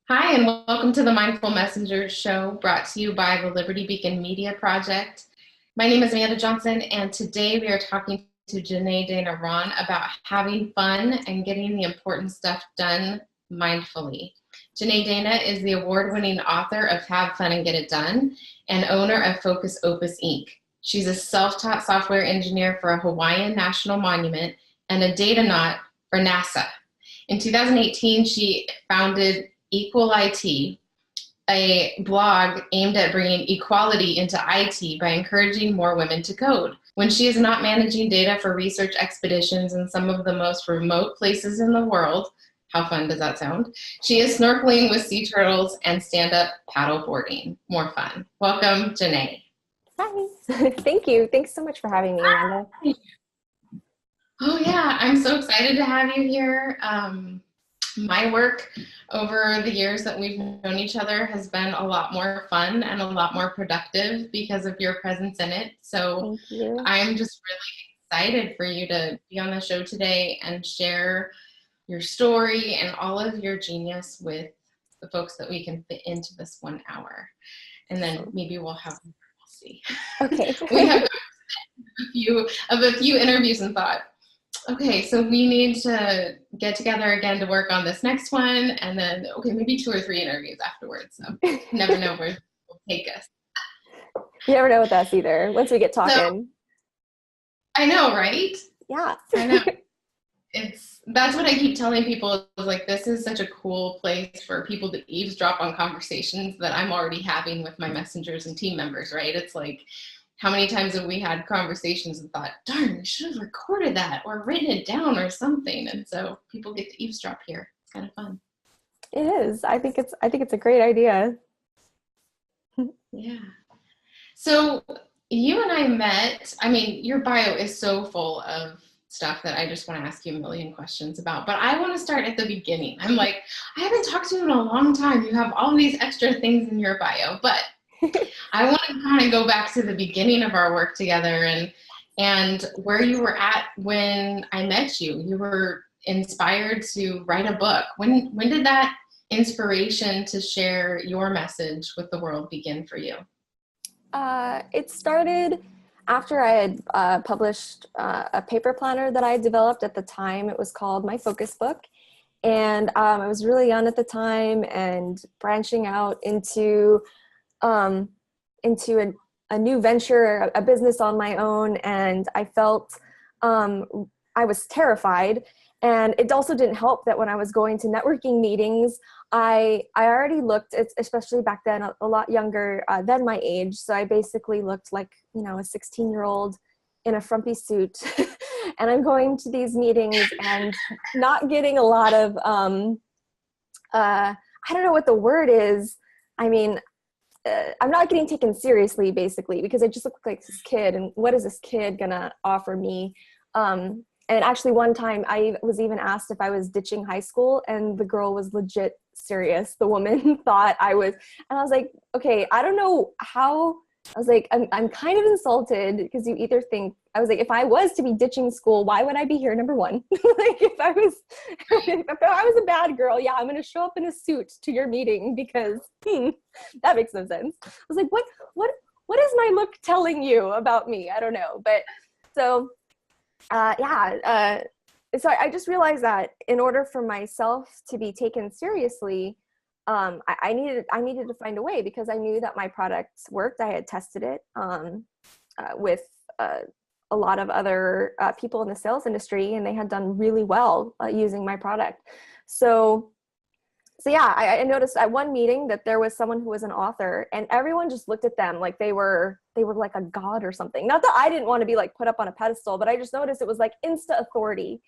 Hi, and welcome to the Mindful Messengers show brought to you by the Liberty Beacon Media Project. My name is Amanda Johnson, and today we are talking to Jenee Dana Ron about having fun and getting the important stuff done mindfully. Jenee Dana is the award-winning author of Have Fun and Get It Done and owner of Focus Opus Inc. She's a self-taught software engineer for a Hawaiian national monument and a data naut for NASA. In 2018, she founded Equal IT, a blog aimed at bringing equality into IT by encouraging more women to code. When she is not managing data for research expeditions in some of the most remote places in the world, how fun does that sound? She is snorkeling with sea turtles and stand-up paddle boarding. More fun. Welcome, Jenee. Hi. Thank you. Thanks so much for having me, Amanda. Oh yeah, I'm so excited to have you here. My work over the years that we've known each other has been a lot more fun and a lot more productive because of your presence in it. So I'm just really excited for you to be on the show today and share your story and all of your genius with the folks that we can fit into this 1 hour. And then maybe we'll see. Okay. We have a few interviews and thought, okay, so we need to get together again to work on this next one, and then, okay, maybe 2 or 3 interviews afterwards. So never know where it will take us. You never know with us either, once we get talking. So, I know, right? Yeah. I know. That's what I keep telling people, is like, this is such a cool place for people to eavesdrop on conversations that I'm already having with my messengers and team members, right? It's like, how many times have we had conversations and thought, darn, we should have recorded that or written it down or something? And so people get to eavesdrop here. It's kind of fun. It is. I think it's a great idea. Yeah. So you and I met, I mean, your bio is so full of stuff that I just want to ask you a million questions about, but I want to start at the beginning. I'm like, I haven't talked to you in a long time. You have all these extra things in your bio, but I want to kind of go back to the beginning of our work together and where you were at when I met you. You were inspired to write a book. When did that inspiration to share your message with the world begin for you? It started after I had published a paper planner that I had developed at the time. It was called My Focus Book. And I was really young at the time and branching out into a new venture, a business on my own. And I felt I was terrified. And it also didn't help that when I was going to networking meetings, I already looked, especially back then, a lot younger than my age. So I basically looked like, a 16-year-old in a frumpy suit. And I'm going to these meetings and not getting a lot of, I don't know what the word is. I mean, I'm not getting taken seriously, basically, because I just look like this kid. And what is this kid gonna offer me? And actually one time I was even asked if I was ditching high school, and the girl was legit serious. The woman thought I was, and I was like, okay, I don't know how. I was like, I'm kind of insulted, because you either think, I was like, if I was to be ditching school, why would I be here? Number one. Like if I was a bad girl, yeah, I'm going to show up in a suit to your meeting because that makes no sense. I was like, what is my look telling you about me? I don't know. But so, so I just realized that in order for myself to be taken seriously, I needed to find a way, because I knew that my product worked. I had tested it with a lot of other people in the sales industry, and they had done really well using my product. So yeah, I noticed at one meeting that there was someone who was an author, and everyone just looked at them like they were like a god or something. Not that I didn't want to be like put up on a pedestal, but I just noticed it was like Insta authority.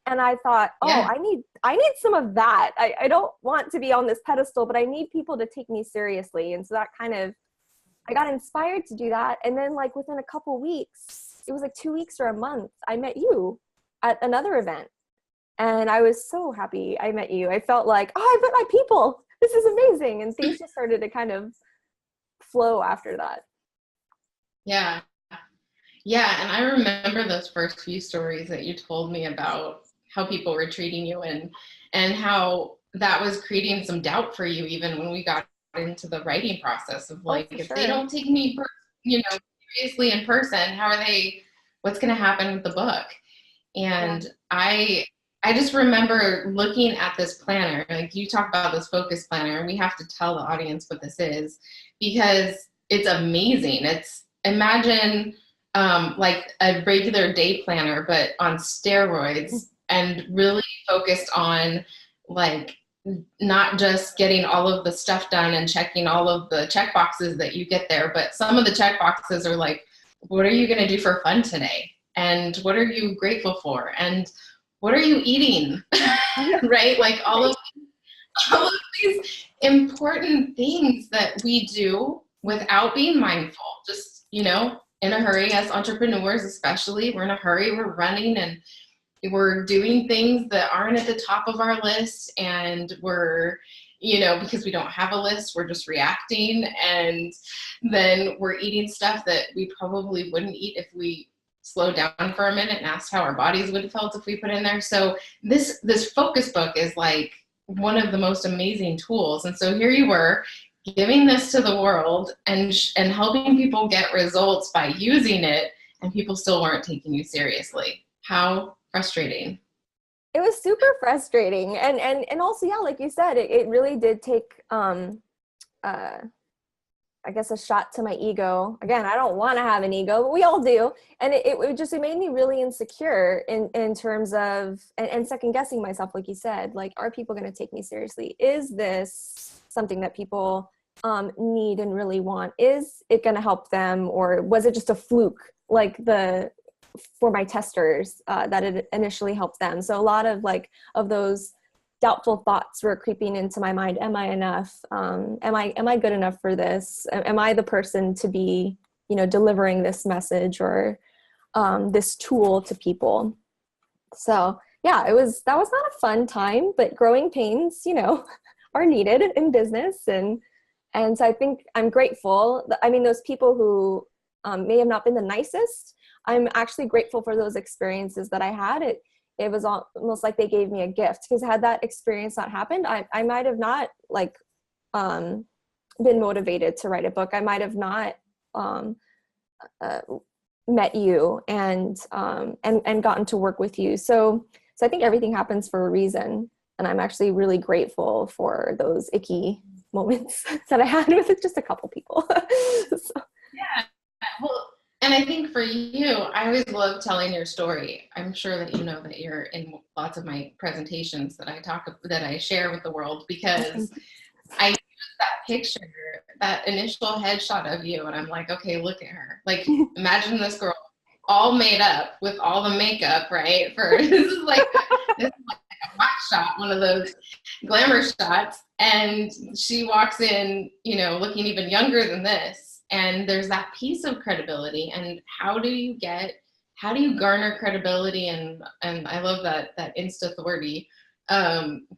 And I thought, yeah. I need some of that. I don't want to be on this pedestal, but I need people to take me seriously. And so that I got inspired to do that. And then like within a couple weeks, it was like 2 weeks or a month, I met you at another event. And I was so happy I met you. I felt like, oh, I met my people. This is amazing. And things just started to kind of flow after that. Yeah. Yeah. And I remember those first few stories that you told me about how people were treating you and how that was creating some doubt for you even when we got into the writing process of like, if they don't take me, seriously in person, what's going to happen with the book? And I just remember looking at this planner, like you talk about this focus planner, and we have to tell the audience what this is because it's amazing. Imagine like a regular day planner, but on steroids and really focused on like not just getting all of the stuff done and checking all of the check boxes that you get there, but some of the check boxes are like, what are you going to do for fun today? And what are you grateful for? And what are you eating? Right? Like all of these important things that we do without being mindful, just, in a hurry as entrepreneurs, especially, we're in a hurry, we're running and we're doing things that aren't at the top of our list, and we're, because we don't have a list, we're just reacting, and then we're eating stuff that we probably wouldn't eat if we slowed down for a minute and asked how our bodies would have felt if we put in there. So this focus book is like one of the most amazing tools. And so here you were giving this to the world and helping people get results by using it, and people still weren't taking you seriously. How frustrating. It was super frustrating. And also, yeah, like you said, it really did take, I guess, a shot to my ego. Again, I don't want to have an ego, but we all do. And it made me really insecure in terms of, and second guessing myself, like you said, like, are people going to take me seriously? Is this something that people need and really want? Is it going to help them? Or was it just a fluke, like for my testers, that it initially helped them? So a lot of those doubtful thoughts were creeping into my mind. Am I enough? Am I good enough for this? Am I the person to be, delivering this message or this tool to people? So yeah, that was not a fun time, but growing pains, are needed in business. And so I think I'm grateful. I mean, those people who may have not been the nicest, I'm actually grateful for those experiences that I had. It was almost like they gave me a gift, because had that experience not happened, I might have not been motivated to write a book. I might have not met you and gotten to work with you. So I think everything happens for a reason. And I'm actually really grateful for those icky moments that I had with just a couple people. So. Yeah. Well, and I think for you, I always love telling your story. I'm sure that you know that you're in lots of my presentations that I share with the world, because I use that picture, that initial headshot of you, and I'm like, okay, look at her. Like, imagine this girl all made up with all the makeup, right? This is like a hot shot, one of those glamour shots, and she walks in, looking even younger than this. And there's that piece of credibility. And how do you garner credibility? And I love that insta-authority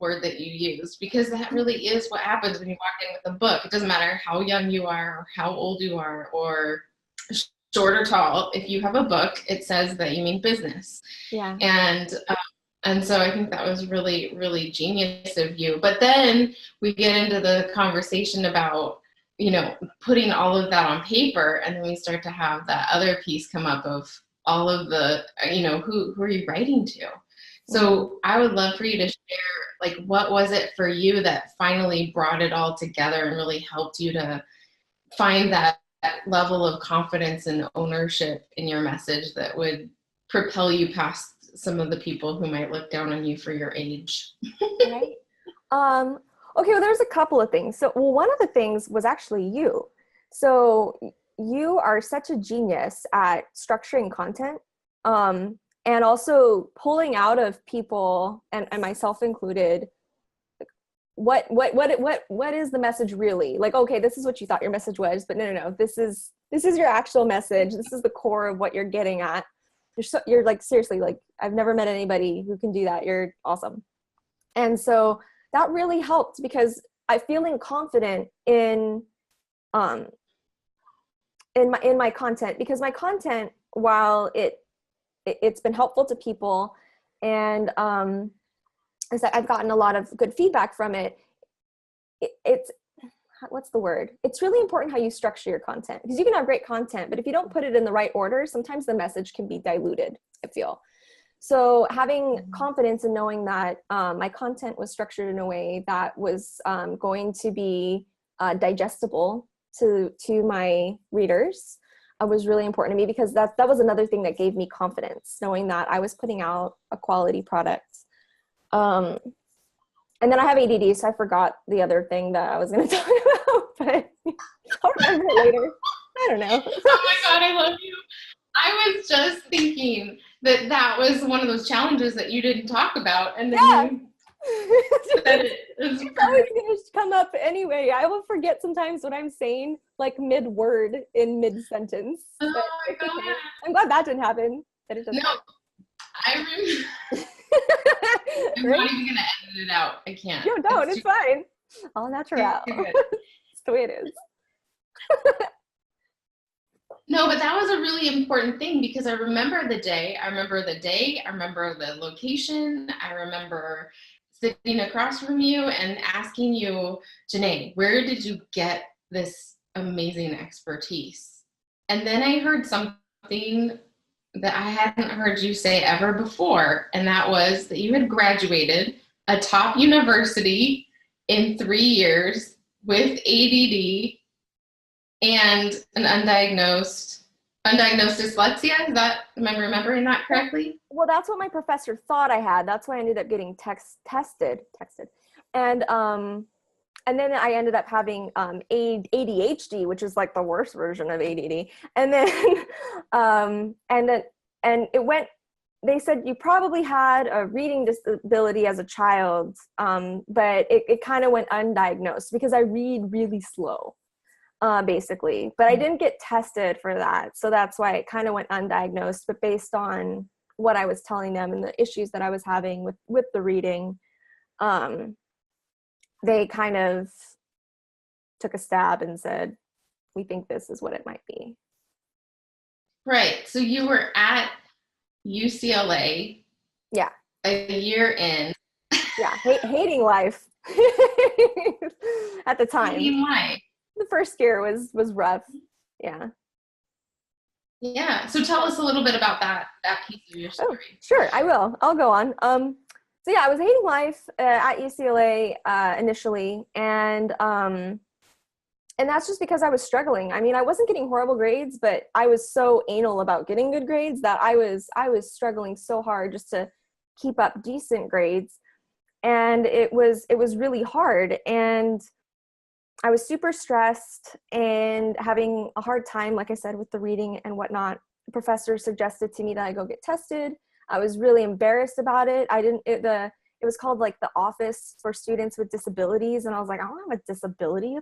word that you used, because that really is what happens when you walk in with a book. It doesn't matter how young you are or how old you are or short or tall. If you have a book, it says that you mean business. Yeah. And so I think that was really, really genius of you. But then we get into the conversation about, putting all of that on paper, and then we start to have that other piece come up of all of the, who are you writing to? So I would love for you to share, like, what was it for you that finally brought it all together and really helped you to find that level of confidence and ownership in your message that would propel you past some of the people who might look down on you for your age? Right. Okay, well, there's a couple of things. So, one of the things was actually you. So you are such a genius at structuring content, and also pulling out of people, and myself included, what is the message really? Like, okay, this is what you thought your message was, but no, this is your actual message. This is the core of what you're getting at. You're like, seriously, like, I've never met anybody who can do that. You're awesome. And so that really helped, because I feeling confident in my content, because my content, while it's been helpful to people, and is that I've gotten a lot of good feedback from it. It's, what's the word? It's really important how you structure your content, because you can have great content, but if you don't put it in the right order, sometimes the message can be diluted, I feel. So having confidence in knowing that my content was structured in a way that was going to be digestible to my readers was really important to me, because that was another thing that gave me confidence, knowing that I was putting out a quality product. And then I have ADD, so I forgot the other thing that I was going to talk about, but I'll remember it later. I don't know. Oh my God, I love you. I was just thinking that was one of those challenges that you didn't talk about, and then you said it. It's always going to come up anyway. I will forget sometimes what I'm saying, like mid-word in mid-sentence. Oh my God. Okay. I'm glad that didn't happen. That it doesn't. No, I remember. I'm not even gonna edit it out. I can't. No, don't. It's fine. All natural. It's the way it is. No, but that was a really important thing, because I remember the day. I remember the location. I remember sitting across from you and asking you, Jenee, where did you get this amazing expertise? And then I heard something that I hadn't heard you say ever before, and that was that you had graduated a top university in 3 years with ADD and an undiagnosed dyslexia. Am I remembering that correctly? Well, that's what my professor thought I had. That's why I ended up getting tested. And then I ended up having ADHD, which is like the worst version of ADD. And it went, they said you probably had a reading disability as a child, but it kind of went undiagnosed because I read really slow, basically. But I didn't get tested for that. So that's why it kind of went undiagnosed. But based on what I was telling them and the issues that I was having with the reading, they kind of took a stab and said, we think this is what it might be. Right. So you were at UCLA. Yeah. A year in. Yeah. Hating life at the time. Hating life. The first year was rough. Yeah. Yeah. So tell us a little bit about that piece of your story. Oh, sure. I will. I'll go on. So yeah, I was hating life at UCLA initially, and that's just because I was struggling. I mean, I wasn't getting horrible grades, but I was so anal about getting good grades that I was struggling so hard just to keep up decent grades, and it was really hard, and I was super stressed and having a hard time, like I said, with the reading and whatnot. The professor suggested to me that I go get tested. I was really embarrassed about it. It was called like the Office for Students with Disabilities. And I was like, I don't have a disability.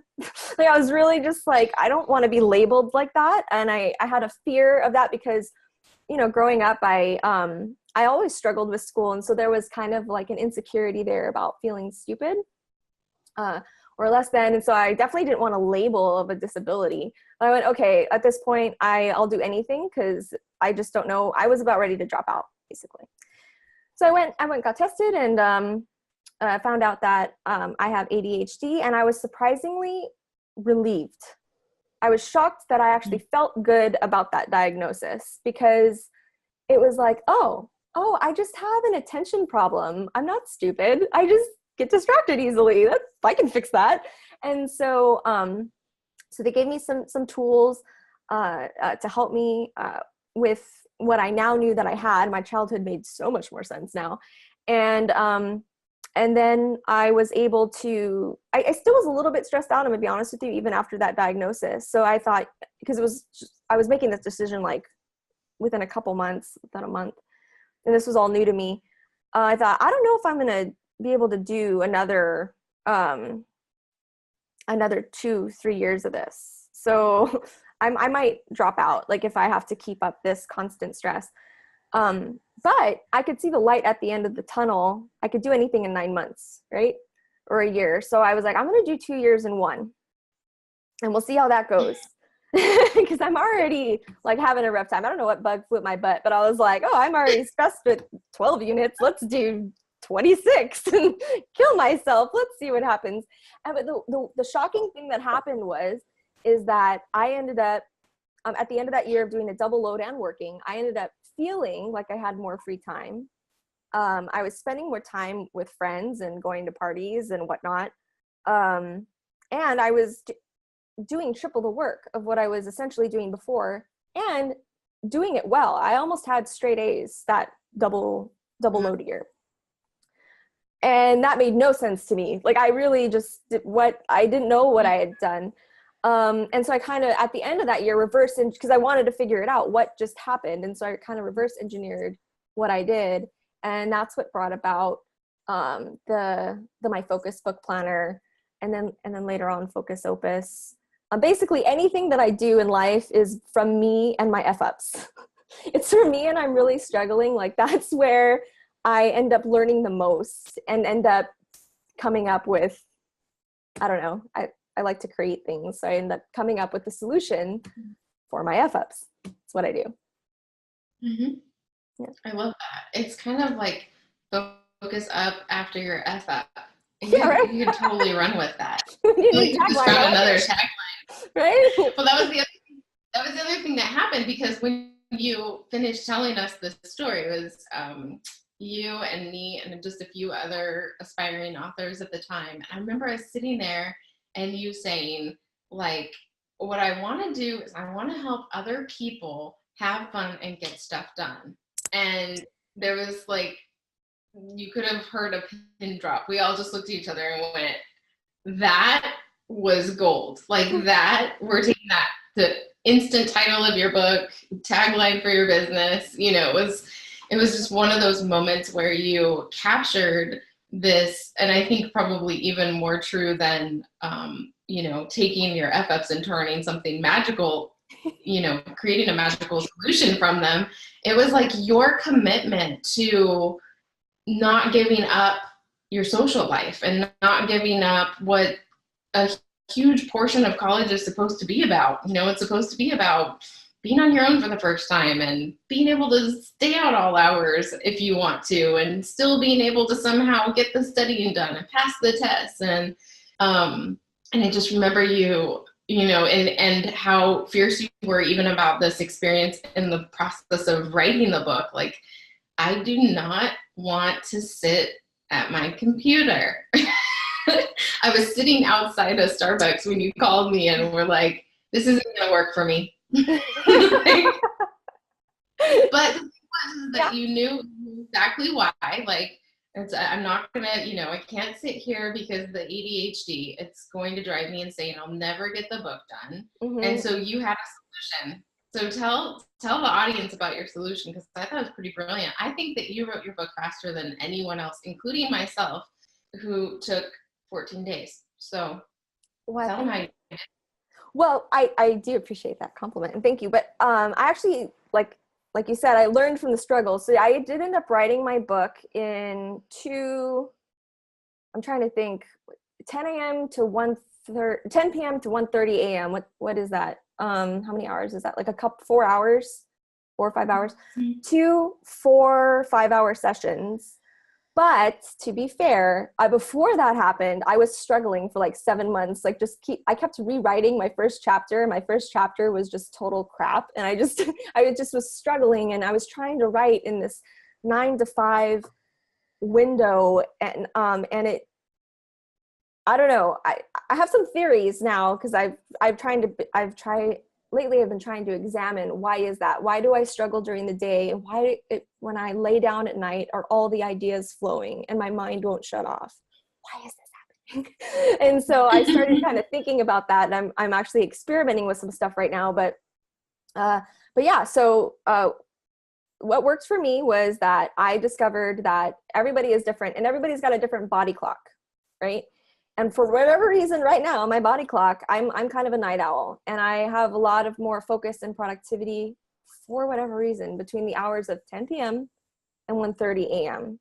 Like, I was really just like, I don't want to be labeled like that. And I had a fear of that because, growing up, I always struggled with school. And so there was kind of like an insecurity there about feeling stupid or less than. And so I definitely didn't want a label of a disability. But I went, okay, at this point, I'll do anything because I just don't know. I was about ready to drop out, basically. So I went, got tested, and found out that I have ADHD, and I was surprisingly relieved. I was shocked that I actually felt good about that diagnosis, because it was like, oh, I just have an attention problem. I'm not stupid. I just get distracted easily. I can fix that. And so, so they gave me some tools to help me with what I now knew that I had. My childhood made so much more sense now. And then I was able to, I still was a little bit stressed out, I'm gonna be honest with you, even after that diagnosis. So I thought, because I was making this decision like within a couple months, within a month, and this was all new to me. I thought, I don't know if I'm gonna be able to do another 2-3 years of this. So I might drop out, like if I have to keep up this constant stress. But I could see the light at the end of the tunnel. I could do anything in 9 months, right? Or a year. So I was like, I'm going to do 2 years in one, and we'll see how that goes. Because I'm already like having a rough time. I don't know what bug flew my butt, but I was like, oh, I'm already stressed with 12 units. Let's do 26 and kill myself. Let's see what happens. And but the shocking thing that happened is that I ended up at the end of that year of doing a double load and working, I ended up feeling like I had more free time. I was spending more time with friends and going to parties and whatnot. And I was doing triple the work of what I was essentially doing before and doing it well. I almost had straight A's that double load year. And that made no sense to me. Like I really just I didn't know what I had done. And so I kind of, at the end of that year, because I wanted to figure it out, what just happened. And so I kind of reverse engineered what I did. And that's what brought about the My Focus book planner. And then later on, Focus Opus. Basically anything that I do in life is from me and my F-ups. It's for me and I'm really struggling. Like that's where I end up learning the most and end up coming up with, I don't know, I like to create things. So I end up coming up with the solution for my F-ups. That's what I do. Mm-hmm. Yeah. I love that. It's kind of like focus up after your F-up. Yeah, right? You can totally run with that. You just found another tagline. Right? Well, that was the other thing that happened, because when you finished telling us this story, it was you and me and just a few other aspiring authors at the time. And I remember us sitting there and you saying, like, what I want to do is I want to help other people have fun and get stuff done. And there was like, you could have heard a pin drop. We all just looked at each other and went, that was gold. Like that, we're taking that, the instant title of your book, tagline for your business. You know, it was just one of those moments where you captured this, and I think probably even more true than, you know, taking your F-ups and turning something magical, you know, creating a magical solution from them. It was like your commitment to not giving up your social life and not giving up what a huge portion of college is supposed to be about. You know, it's supposed to be about being on your own for the first time and being able to stay out all hours if you want to, and still being able to somehow get the studying done and pass the tests. And I just remember you know, and how fierce you were even about this experience in the process of writing the book. Like, I do not want to sit at my computer. I was sitting outside of Starbucks when you called me and were like, this isn't going to work for me. But the thing was that you knew exactly why. Like, I'm not going to, you know, I can't sit here because the ADHD, it's going to drive me insane. I'll never get the book done. Mm-hmm. And so you had a solution. So tell the audience about your solution, because I thought it was pretty brilliant. I think that you wrote your book faster than anyone else, including myself, who took 14 days. So tell them how you did. Well, I do appreciate that compliment, and thank you. But I actually, like you said, I learned from the struggle. So I did end up writing my book in I'm trying to think, 10 p.m. to 1:30 a.m. What is that? How many hours is that? Like 4 hours, 4 or 5 hours, mm-hmm. 2 4 5-hour sessions. But to be fair, before that happened, I was struggling for like 7 months. Like I kept rewriting my first chapter. My first chapter was just total crap. And I just was struggling, and I was trying to write in this 9 to 5 window. And it, I don't know. I have some theories now, because lately I've been trying to examine, why is that? Why do I struggle during the day? And why when I lay down at night are all the ideas flowing and my mind won't shut off? Why is this happening? And so I started kind of thinking about that, and I'm actually experimenting with some stuff right now. But yeah, so what worked for me was that I discovered that everybody is different, and everybody's got a different body clock, right? And for whatever reason right now, my body clock, I'm kind of a night owl, and I have a lot of more focus and productivity for whatever reason between the hours of 10 p.m. and 1:30 a.m.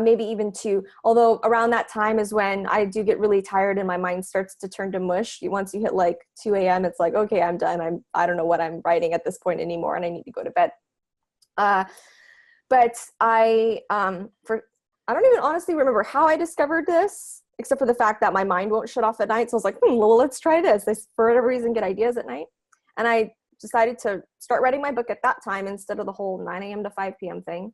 Maybe even 2. Although around that time is when I do get really tired and my mind starts to turn to mush. Once you hit like 2 a.m., it's like, okay, I'm done. I don't know what I'm writing at this point anymore, and I need to go to bed. But I don't even honestly remember how I discovered this, except for the fact that my mind won't shut off at night. So I was like, well, let's try this. I, for whatever reason, get ideas at night. And I decided to start writing my book at that time instead of the whole 9 a.m. to 5 p.m. thing.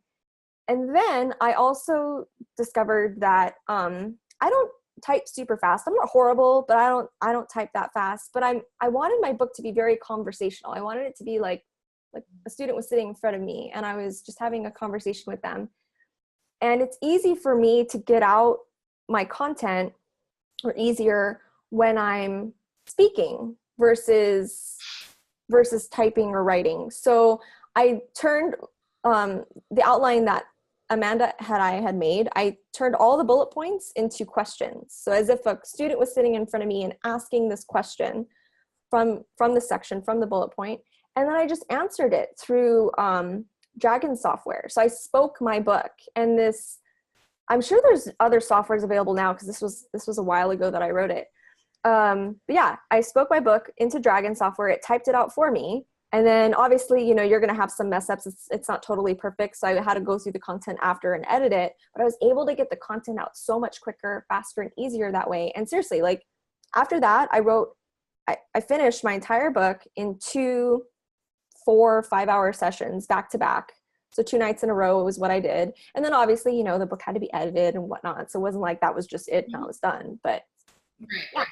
And then I also discovered that I don't type super fast. I'm not horrible, but I don't type that fast. But I wanted my book to be very conversational. I wanted it to be like a student was sitting in front of me and I was just having a conversation with them. And it's easy for me to get out my content, or easier when I'm speaking versus typing or writing. So I turned the outline that Amanda had made, I turned all the bullet points into questions. So as if a student was sitting in front of me and asking this question from the section, from the bullet point, and then I just answered it through Dragon software. So I spoke my book, and this, I'm sure there's other softwares available now because this was a while ago that I wrote it. But yeah, I spoke my book into Dragon software. It typed it out for me. And then obviously, you know, you're going to have some mess ups. It's not totally perfect. So I had to go through the content after and edit it, but I was able to get the content out so much quicker, faster, and easier that way. And seriously, like after that, I finished my entire book in 2 4 5-hour sessions back to back. So 2 nights in a row was what I did. And then obviously, you know, the book had to be edited and whatnot. So it wasn't like that was just it and I was done. But right.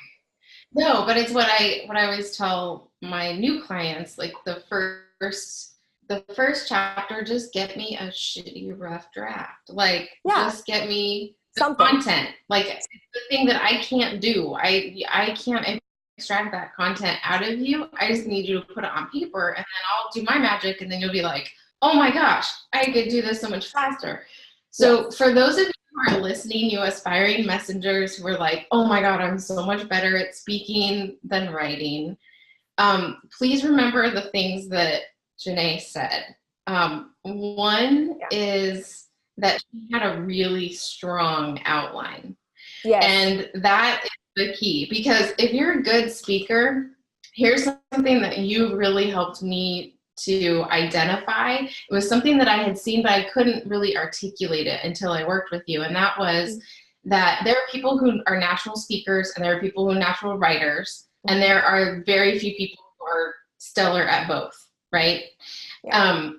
No, but it's what I always tell my new clients, like the first chapter, just get me a shitty rough draft. Like just get me the content. Like it's the thing that I can't do. I can't extract that content out of you. I just need you to put it on paper, and then I'll do my magic, and then you'll be like, oh my gosh, I could do this so much faster. So for those of you who are listening, you aspiring messengers who are like, oh my God, I'm so much better at speaking than writing. Please remember the things that Jenee said. One is that she had a really strong outline. Yes. And that is the key, because if you're a good speaker, here's something that you really helped me to identify. It was something that I had seen, but I couldn't really articulate it until I worked with you. And that was that there are people who are natural speakers and there are people who are natural writers. And there are very few people who are stellar at both, right? Yeah.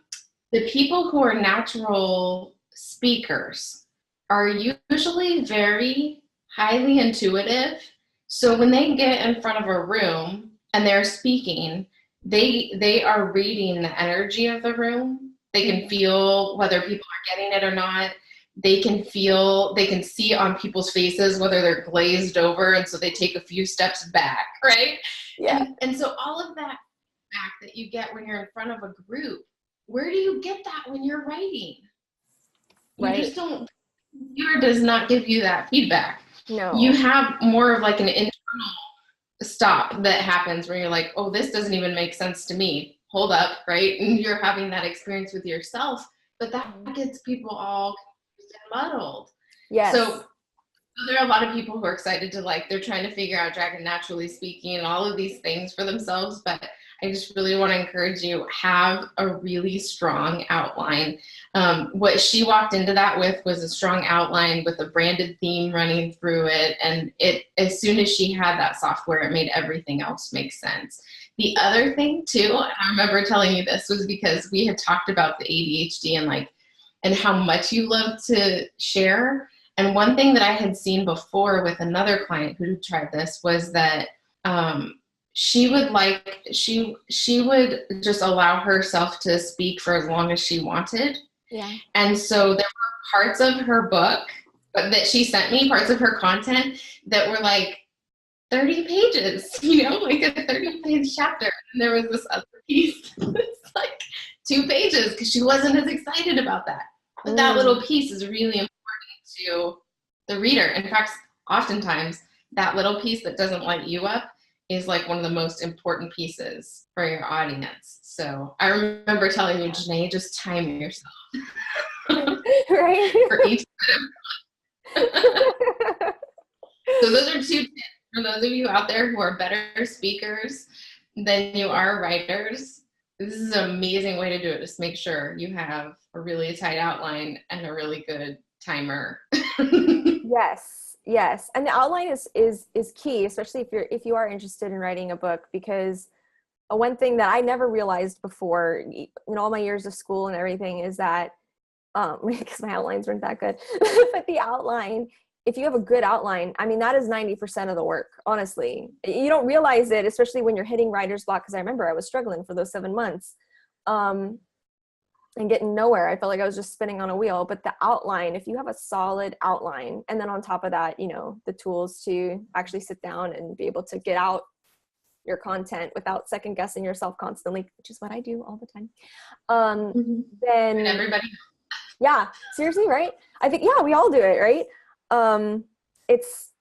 The people who are natural speakers are usually very highly intuitive. So when they get in front of a room and they're speaking, they are reading the energy of the room. They can feel whether people are getting it or not. They can see on people's faces whether they're glazed over, and so they take a few steps back, right? Yeah. And so all of that feedback that you get when you're in front of a group, where do you get that when you're writing? You just don't. Computer does not give you that feedback. No. You have more of like an internal stop that happens where you're like, oh, this doesn't even make sense to me. Hold up, right? And you're having that experience with yourself, but that gets people all confused and muddled. Yes. So there are a lot of people who are excited to they're trying to figure out Dragon naturally speaking and all of these things for themselves, but I just really want to encourage you, have a really strong outline. What she walked into that with was a strong outline with a branded theme running through it. And as soon as she had that software, it made everything else make sense. The other thing too, and I remember telling you this, was because we had talked about the ADHD and how much you love to share. And one thing that I had seen before with another client who tried this was that she would just allow herself to speak for as long as she wanted. Yeah. And so there were parts of her book that she sent me, parts of her content that were like 30 pages, like a 30-page chapter. And there was this other piece that's like 2 pages because she wasn't as excited about that. But that little piece is really important to the reader. In fact, oftentimes that little piece that doesn't light you up is like one of the most important pieces for your audience. So I remember telling you, Jenee, just time yourself. Right. For each bit of So those are 2 tips for those of you out there who are better speakers than you are writers. This is an amazing way to do it. Just make sure you have a really tight outline and a really good timer. Yes, yes. And the outline is key, especially if you are interested in writing a book, because one thing that I never realized before in all my years of school and everything is that because my outlines weren't that good, but the outline, if you have a good outline, I mean, that is 90% of the work, honestly. You don't realize it, especially when you're hitting writer's block, because I remember I was struggling for those 7 months and getting nowhere. I felt like I was just spinning on a wheel. But the outline, if you have a solid outline, and then on top of that, you know, the tools to actually sit down and be able to get out your content without second guessing yourself constantly, which is what I do all the time, then And everybody. Yeah, seriously, right? I think, yeah, we all do it, right? It's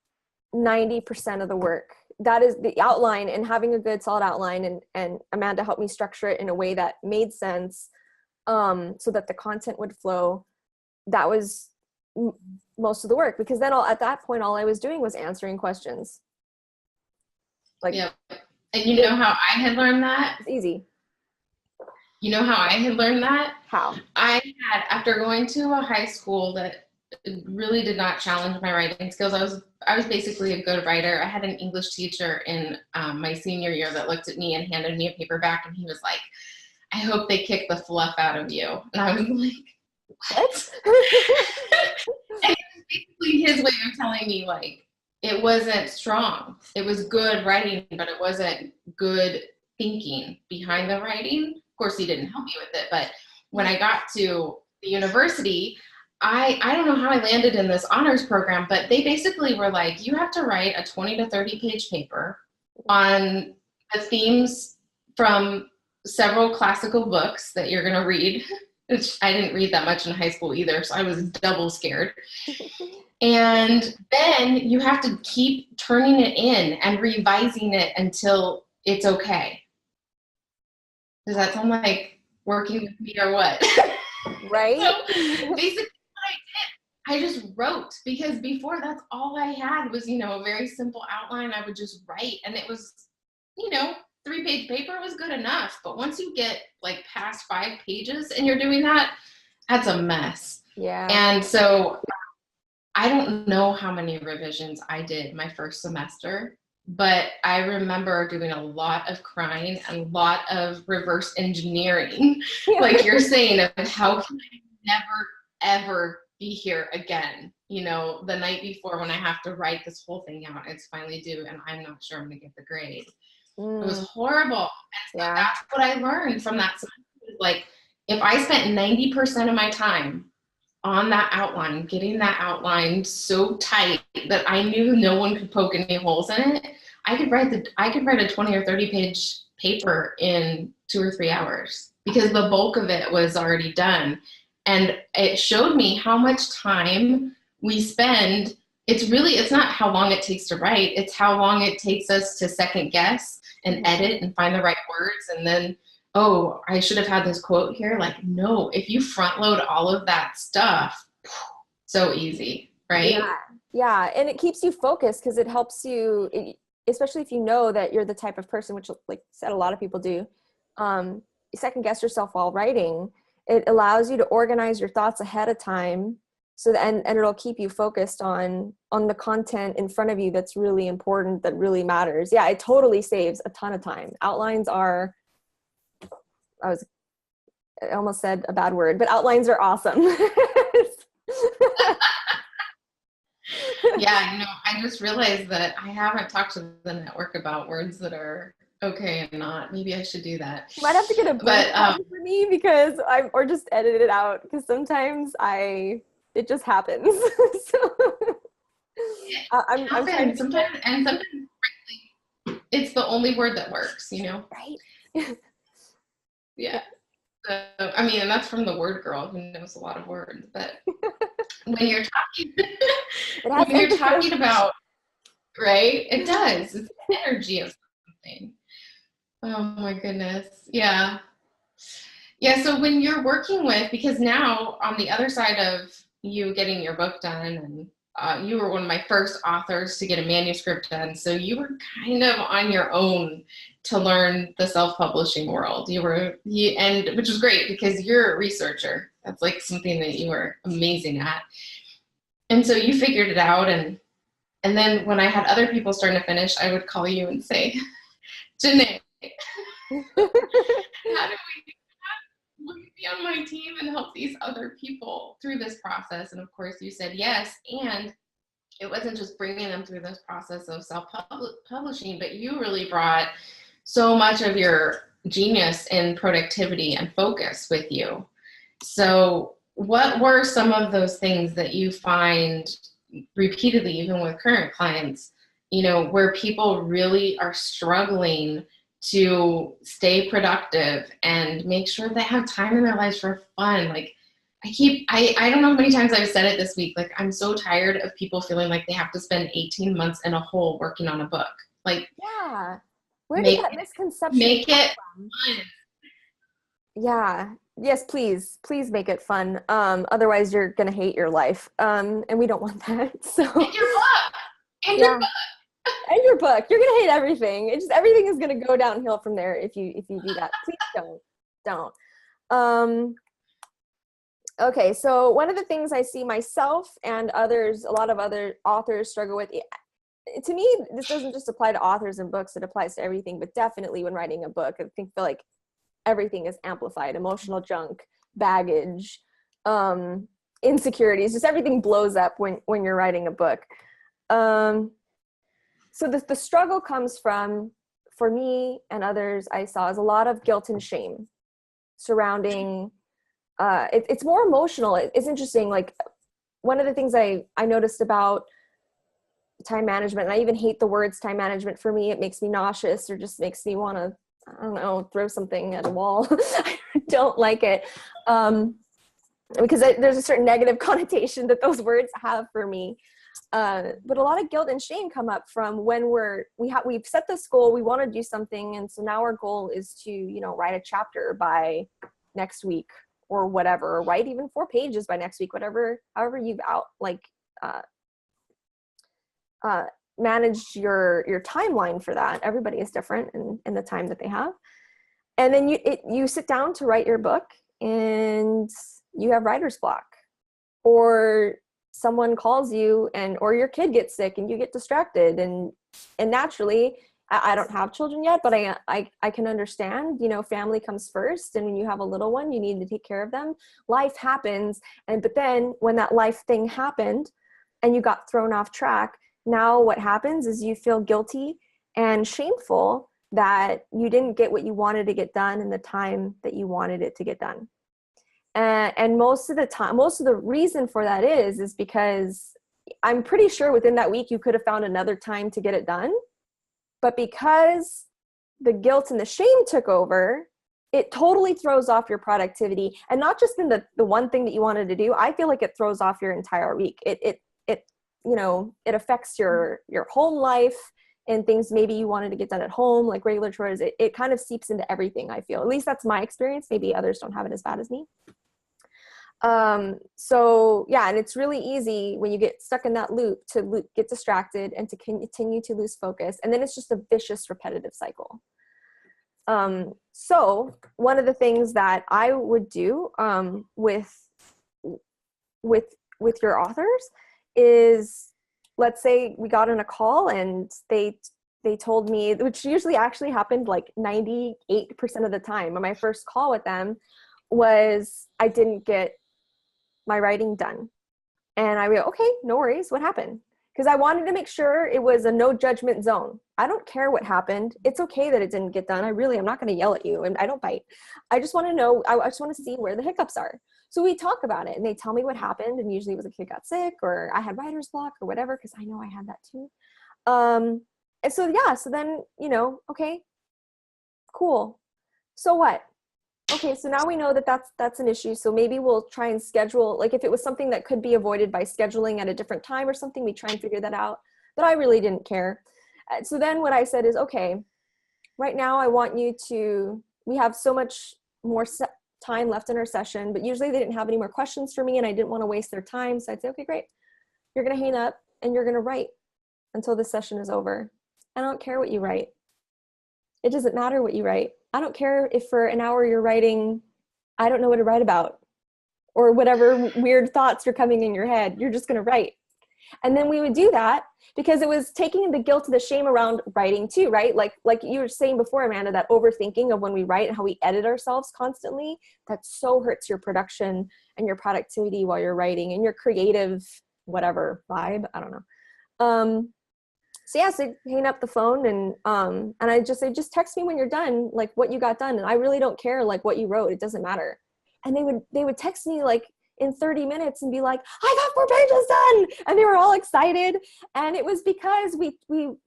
90% of the work. That is the outline, and having a good solid outline, and Amanda helped me structure it in a way that made sense, so that the content would flow. That was most of the work, because then at that point, all I was doing was answering questions. Like, yeah. And you know how I had learned that? It's easy. You know how I had learned that? How? I had, after going to a high school that really did not challenge my writing skills, I was basically a good writer. I had an English teacher in my senior year that looked at me and handed me a paperback, and he was like, "I hope they kick the fluff out of you." And I was like, "What?" And it was basically his way of telling me, like, it wasn't strong. It was good writing, but it wasn't good thinking behind the writing. Of course, he didn't help me with it, but when I got to the university, I don't know how I landed in this honors program, but they basically were like, you have to write a 20 to 30 page paper on the themes from several classical books that you're going to read, which I didn't read that much in high school either, so I was double scared. And then you have to keep turning it in and revising it until it's okay. Does that sound like working with me or what? Right? So basically what I did, I just wrote, because before that's all I had was, you know, a very simple outline. I would just write, and it was, you know, 3-page paper was good enough. But once you get like past 5 pages and you're doing that, that's a mess. Yeah. And so I don't know how many revisions I did my first semester, but I remember doing a lot of crying and a lot of reverse engineering, like you're saying, of how can I never, ever be here again? You know, the night before when I have to write this whole thing out, it's finally due, and I'm not sure I'm going to get the grade. It was horrible. And so that's what I learned from that semester. Like, if I spent 90% of my time on that outline, getting that outline so tight that I knew no one could poke any holes in it, I could write a 20 or 30 page paper in 2 or 3 hours, because the bulk of it was already done. And it showed me how much time we spend. It's not how long it takes to write, it's how long it takes us to second guess and edit and find the right words, and then, oh, I should have had this quote here. Like, no, if you front load all of that stuff, so easy, right? Yeah. And it keeps you focused, because it helps you, especially if you know that you're the type of person, which, like I said, a lot of people do, second guess yourself while writing. It allows you to organize your thoughts ahead of time, so that, and it'll keep you focused on the content in front of you that's really important, that really matters. Yeah, it totally saves a ton of time. Outlines are, I almost said a bad word, but outlines are awesome. Yeah, you know, I just realized that I haven't talked to the network about words that are okay and not. Maybe I should do that. You might have to get a blank copy for me, because or just edit it out, because sometimes it just happens. So I'm trying to sometimes frankly, it's the only word that works, you know? Right. Yeah. So, I mean, and that's from the word girl who knows a lot of words, but when you're talking about, right, it does. It's the energy of something. Oh my goodness. Yeah. Yeah. So when you're working with, because now on the other side of you getting your book done, and you were one of my first authors to get a manuscript done, so you were kind of on your own to learn the self-publishing world. And which was great, because you're a researcher. That's like something that you were amazing at. And so you figured it out. And then when I had other people starting to finish, I would call you and say, Jenee, how do we will you be on my team and help these other people through this process? And of course you said yes. And it wasn't just bringing them through this process of self-publishing, but you really brought so much of your genius in productivity and focus with you. So what were some of those things that you find repeatedly, even with current clients, where people really are struggling to stay productive and make sure they have time in their lives for fun? Like I don't know how many times I've said it this week, like I'm so tired of people feeling like they have to spend 18 months in a hole working on a book. Like, yeah, where did that misconception make come it from? fun? Yeah. Yes, please make it fun. Otherwise you're gonna hate your life. And we don't want that. So And your book. And yeah. your book. And your book. You're gonna hate everything. It's just everything is gonna go downhill from there if you do that. Please don't. Okay, so one of the things I see myself and others, a lot of other authors struggle with, to me, this doesn't just apply to authors and books, it applies to everything, but definitely when writing a book, I feel like everything is amplified. Emotional junk, baggage, insecurities, just everything blows up when you're writing a book. So the struggle comes from, for me and others I saw, is a lot of guilt and shame surrounding, it's more emotional. It's interesting. Like one of the things I noticed about time management, and I even hate the words time management. For me, it makes me nauseous or just makes me want to, I don't know, throw something at a wall. I don't like it. Because there's a certain negative connotation that those words have for me. But a lot of guilt and shame come up from when we've set this goal, we want to do something. And so now our goal is to, write a chapter by next week or whatever, or write even 4 pages by next week, however you've managed your timeline for that. Everybody is different in the time that they have. And then you sit down to write your book and you have writer's block, or someone calls you or your kid gets sick and you get distracted, and naturally, I don't have children yet, but I can understand, family comes first. And when you have a little one, you need to take care of them. Life happens. But then when that life thing happened and you got thrown off track, now what happens is you feel guilty and shameful that you didn't get what you wanted to get done in the time that you wanted it to get done. And most of the reason for that is because I'm pretty sure within that week you could have found another time to get it done. But because the guilt and the shame took over, it totally throws off your productivity. And not just in the one thing that you wanted to do. I feel like it throws off your entire week. It affects your home life and things maybe you wanted to get done at home, like regular chores. It kind of seeps into everything, I feel. At least that's my experience. Maybe others don't have it as bad as me. So yeah, and it's really easy when you get stuck in that loop to get distracted and to continue to lose focus. And then it's just a vicious repetitive cycle. So one of the things that I would do, with your authors is, let's say we got on a call and they told me, which usually actually happened like 98% of the time, on my first call with them, was I didn't get my writing done. And I go, okay, no worries. What happened? Because I wanted to make sure it was a no judgment zone. I don't care what happened. It's okay that it didn't get done. I'm not going to yell at you, and I don't bite. I just want to know, I just want to see where the hiccups are. So we talk about it and they tell me what happened. And usually it was a kid got sick or I had writer's block or whatever, because I know I had that too. And so, yeah, so then, okay, cool. So what? Okay, so now we know that that's an issue. So maybe we'll try and schedule, like if it was something that could be avoided by scheduling at a different time or something, we try and figure that out. But I really didn't care. So then what I said is, okay, right now I want you to, we have so much more time left in our session, but usually they didn't have any more questions for me and I didn't want to waste their time. So I'd say, okay, great. You're going to hang up and you're going to write until the session is over. I don't care what you write. It doesn't matter what you write. I don't care if for an hour you're writing, I don't know what to write about, or whatever weird thoughts are coming in your head. You're just going to write. And then we would do that because it was taking the guilt and the shame around writing too, right? Like you were saying before, Amanda, that overthinking of when we write and how we edit ourselves constantly, that so hurts your production and your productivity while you're writing and your creative whatever vibe. I don't know. So yeah, so hang up the phone and I just say, just text me when you're done, like what you got done. And I really don't care like what you wrote. It doesn't matter. And they would text me like in 30 minutes and be like, I got 4 pages done. And they were all excited. And it was because we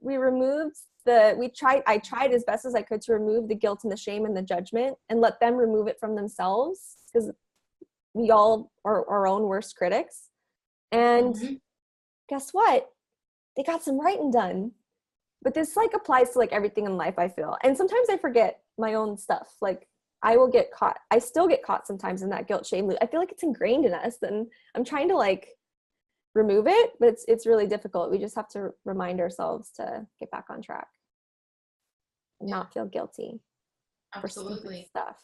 removed I tried as best as I could to remove the guilt and the shame and the judgment and let them remove it from themselves, because we all are our own worst critics. And guess what? They got some writing done. But this like applies to like everything in life, I feel. And sometimes I forget my own stuff. Like I will get caught. I still get caught sometimes in that guilt shame loop. I feel like it's ingrained in us, and I'm trying to like remove it, but it's really difficult. We just have to remind ourselves to get back on track and not feel guilty. Absolutely. For stuff.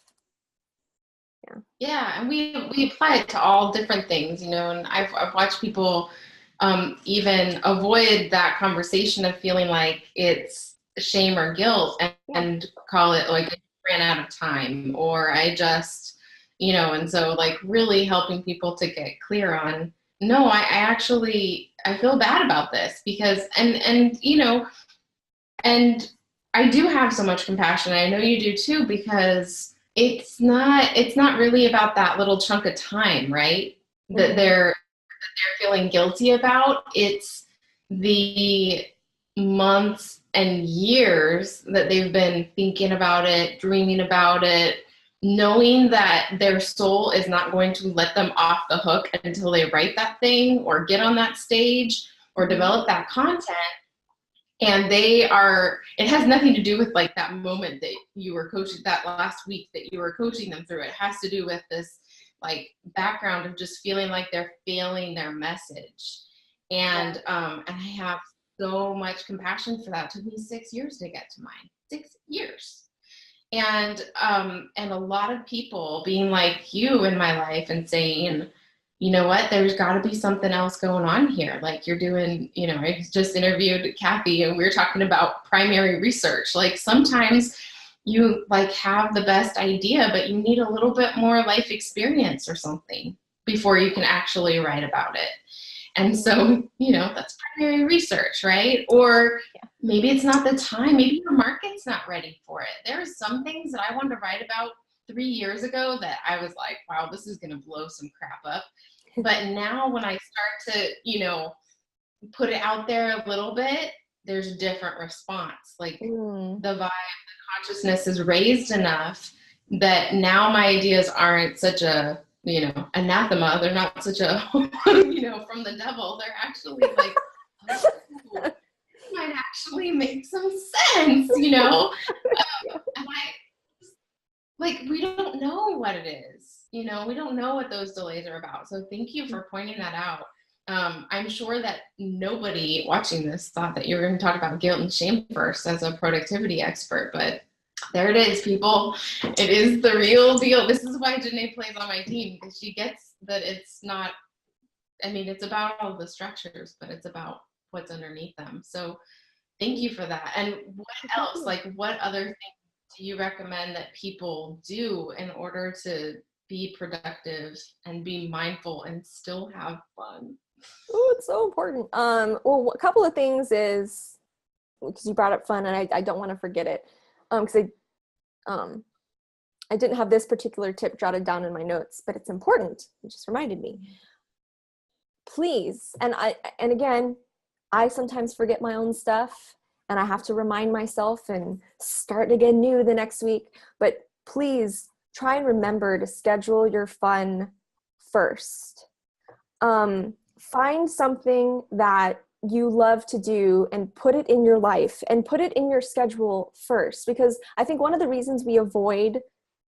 Yeah, and we apply it to all different things, and I've watched people even avoid that conversation of feeling like it's shame or guilt and call it like I ran out of time, or I just, and so like really helping people to get clear on, no, I feel bad about this because, and I do have so much compassion. I know you do too, because it's not really about that little chunk of time, right? That they're feeling guilty about. It's the months and years that they've been thinking about it, dreaming about it, knowing that their soul is not going to let them off the hook until they write that thing or get on that stage or develop that content. And it has nothing to do with like that moment that you were coaching, that last week that you were coaching them through. It has to do with this like background of just feeling like they're failing their message. And I have so much compassion for that. It took me 6 years to get to mine. 6 years. And a lot of people being like you in my life and saying, you know what, there's got to be something else going on here. Like you're doing, I just interviewed Kathy and we were talking about primary research. Like sometimes you like have the best idea, but you need a little bit more life experience or something before you can actually write about it. And so, that's primary research, right? Or maybe it's not the time. Maybe your market's not ready for it. There are some things that I wanted to write about 3 years ago that I was like, wow, this is going to blow some crap up. But now when I start to, put it out there a little bit, there's a different response. Like the vibe, the consciousness is raised enough that now my ideas aren't such a, anathema. They're not such a, from the devil. They're actually like, oh, might actually make some sense, and we don't know what it is. We don't know what those delays are about. So thank you for pointing that out. I'm sure that nobody watching this thought that you were going to talk about guilt and shame first as a productivity expert, but there it is, people. It is the real deal. This is why Jenee plays on my team, because she gets that it's not, it's about all the structures, but it's about what's underneath them. So thank you for that. And what else, like what other things do you recommend that people do in order to be productive and be mindful and still have fun? Oh, it's so important. Well, a couple of things is, because you brought up fun and I don't want to forget it. Because I didn't have this particular tip jotted down in my notes, but it's important. It just reminded me. Please, and again, I sometimes forget my own stuff and I have to remind myself and start again new the next week. But please try and remember to schedule your fun first. Find something that you love to do and put it in your life and put it in your schedule first. Because I think one of the reasons we avoid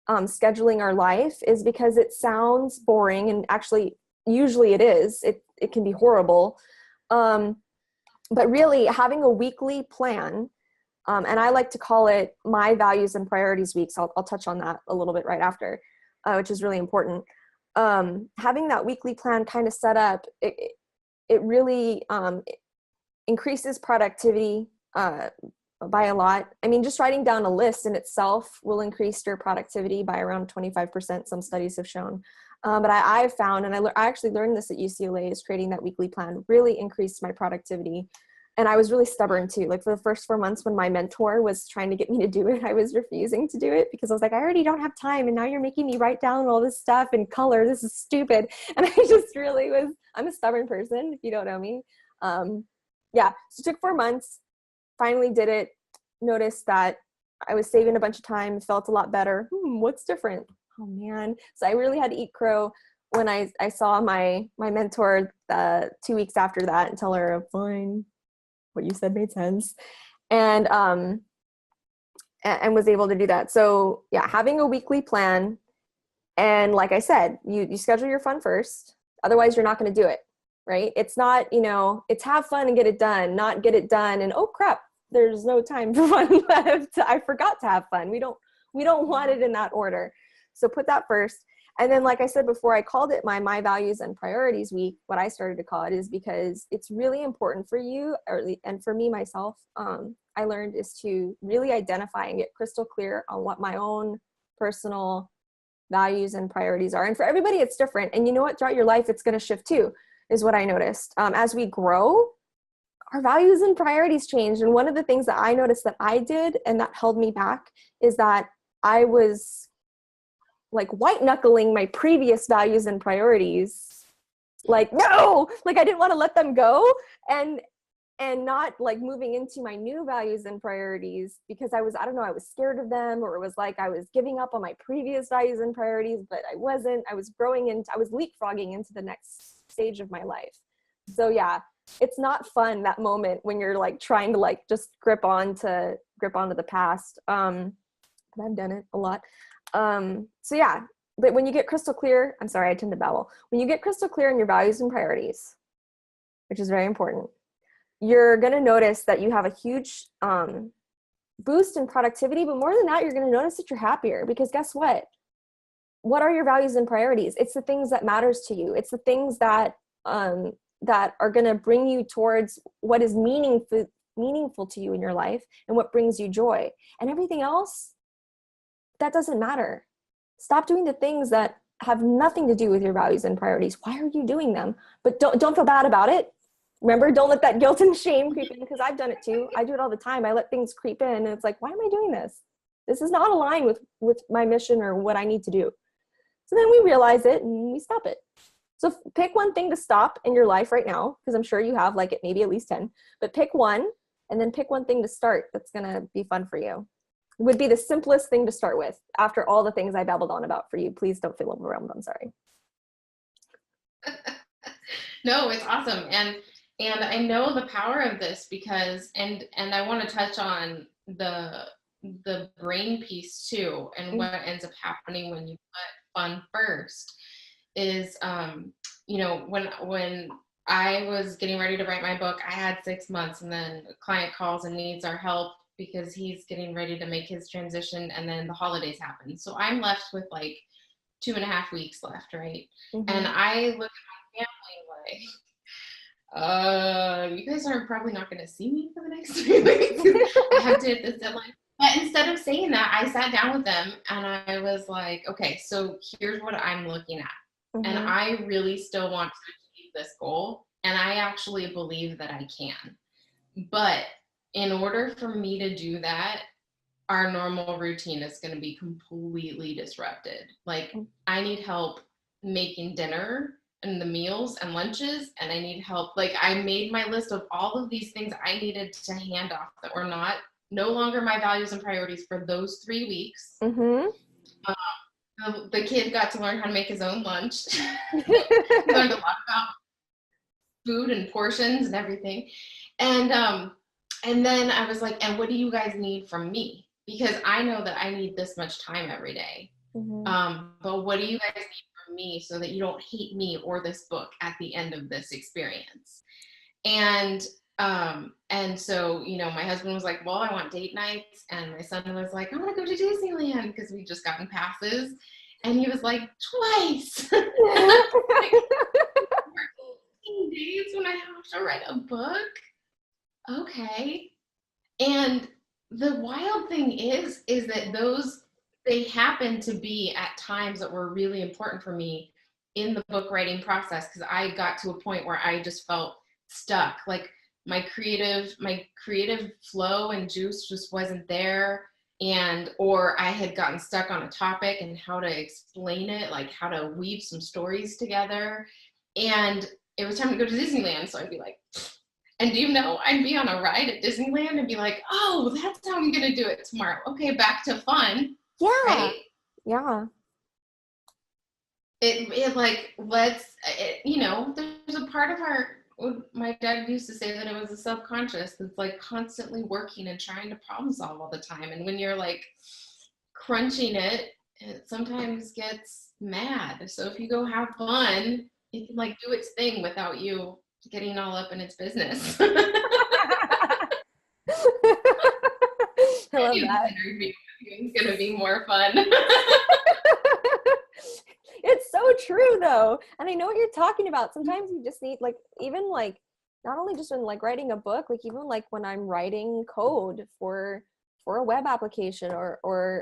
scheduling our life is because it sounds boring, and actually usually it is. It can be horrible. But really having a weekly plan, and I like to call it my values and priorities week. So I'll touch on that a little bit right after, which is really important. Having that weekly plan kind of set up, it really increases productivity by a lot. I mean, just writing down a list in itself will increase your productivity by around 25%, some studies have shown. But I've found, and I actually learned this at UCLA, is creating that weekly plan really increased my productivity. And I was really stubborn too. Like for the first 4 months when my mentor was trying to get me to do it, I was refusing to do it because I was like, I already don't have time. And now you're making me write down all this stuff in color. This is stupid. And I just really I'm a stubborn person, if you don't know me. Yeah, so it took 4 months, finally did it, noticed that I was saving a bunch of time, felt a lot better. What's different? Oh man. So I really had to eat crow when I saw my mentor 2 weeks after that and tell her, fine, what you said made sense. And was able to do that. So yeah, having a weekly plan. And like I said, you schedule your fun first. Otherwise you're not going to do it, right? It's not, it's have fun and get it done, not get it done. And oh crap, there's no time for fun left. I forgot to have fun. We don't want it in that order. So put that first. And then, like I said before, I called it my values and priorities week. What I started to call it is because it's really important for you, and for me, myself, I learned is to really identify and get crystal clear on what my own personal values and priorities are. And for everybody, it's different. And you know what? Throughout your life, it's going to shift too, is what I noticed. As we grow, our values and priorities change. And one of the things that I noticed that I did and that held me back is that I was like white knuckling my previous values and priorities. Like, no, like I didn't want to let them go, and not like moving into my new values and priorities because I was scared of them, or it was like I was giving up on my previous values and priorities, but I wasn't. I was leapfrogging into the next stage of my life. So yeah, it's not fun, that moment when you're like trying to like just grip onto the past. But I've done it a lot. So yeah, but when you get crystal clear, I'm sorry, I tend to babble. When you get crystal clear in your values and priorities, which is very important, you're going to notice that you have a huge boost in productivity. But more than that, you're going to notice that you're happier, because guess what? What are your values and priorities? It's the things that matters to you. It's the things that are going to bring you towards what is meaningful to you in your life and what brings you joy. And everything else, that doesn't matter. Stop doing the things that have nothing to do with your values and priorities. Why are you doing them? But don't feel bad about it. Remember, don't let that guilt and shame creep in, because I've done it too. I do it all the time. I let things creep in and it's like, why am I doing this? This is not aligned with my mission or what I need to do. So then we realize it and we stop it. So pick one thing to stop in your life right now, because I'm sure you have like maybe at least 10, but pick one, and then pick one thing to start that's going to be fun for you. It would be the simplest thing to start with after all the things I babbled on about for you. Please don't feel overwhelmed. I'm sorry. No, it's awesome. And I know the power of this because, and I want to touch on the brain piece too, and what ends up happening when you put fun first is, when I was getting ready to write my book, I had 6 months, and then a client calls and needs our help because he's getting ready to make his transition, and then the holidays happen. So I'm left with like 2.5 weeks left, right? Mm-hmm. And I look at my family like, you guys are probably not going to see me for the next 3 weeks. I have to hit this deadline. But instead of saying that, I sat down with them and I was like, okay, so here's what I'm looking at. Mm-hmm. And I really still want to achieve this goal. And I actually believe that I can. But in order for me to do that, our normal routine is going to be completely disrupted. Like, I need help making dinner and the meals and lunches, and I need help. Like, I made my list of all of these things I needed to hand off that were no longer my values and priorities for those 3 weeks. Mm-hmm. The kid got to learn how to make his own lunch. He learned a lot about food and portions and everything. And then I was like, and what do you guys need from me? Because I know that I need this much time every day. Mm-hmm. But what do you guys need from me so that you don't hate me or this book at the end of this experience? And so, my husband was like, well, I want date nights. And my son was like, I want to go to Disneyland, because we just gotten passes. And he was like, twice. 14 days when I have to write a book? Okay. And the wild thing is that they happen to be at times that were really important for me in the book writing process, because I got to a point where I just felt stuck. Like my creative flow and juice just wasn't there, or I had gotten stuck on a topic and how to explain it, like how to weave some stories together. And it was time to go to Disneyland, so I'd be like, and do you know, I'd be on a ride at Disneyland and be like, oh, that's how I'm going to do it tomorrow. Okay, back to fun. Yeah. Right? Yeah. It like, there's a part of my dad used to say that it was a subconscious that's like constantly working and trying to problem solve all the time. And when you're like crunching it, it sometimes gets mad. So if you go have fun, it can like do its thing without you getting all up in its business. I love that. It's gonna be more fun. It's so true though. And I know what you're talking about. Sometimes you just need like, even like, not only just when like writing a book, like even like when I'm writing code for a web application or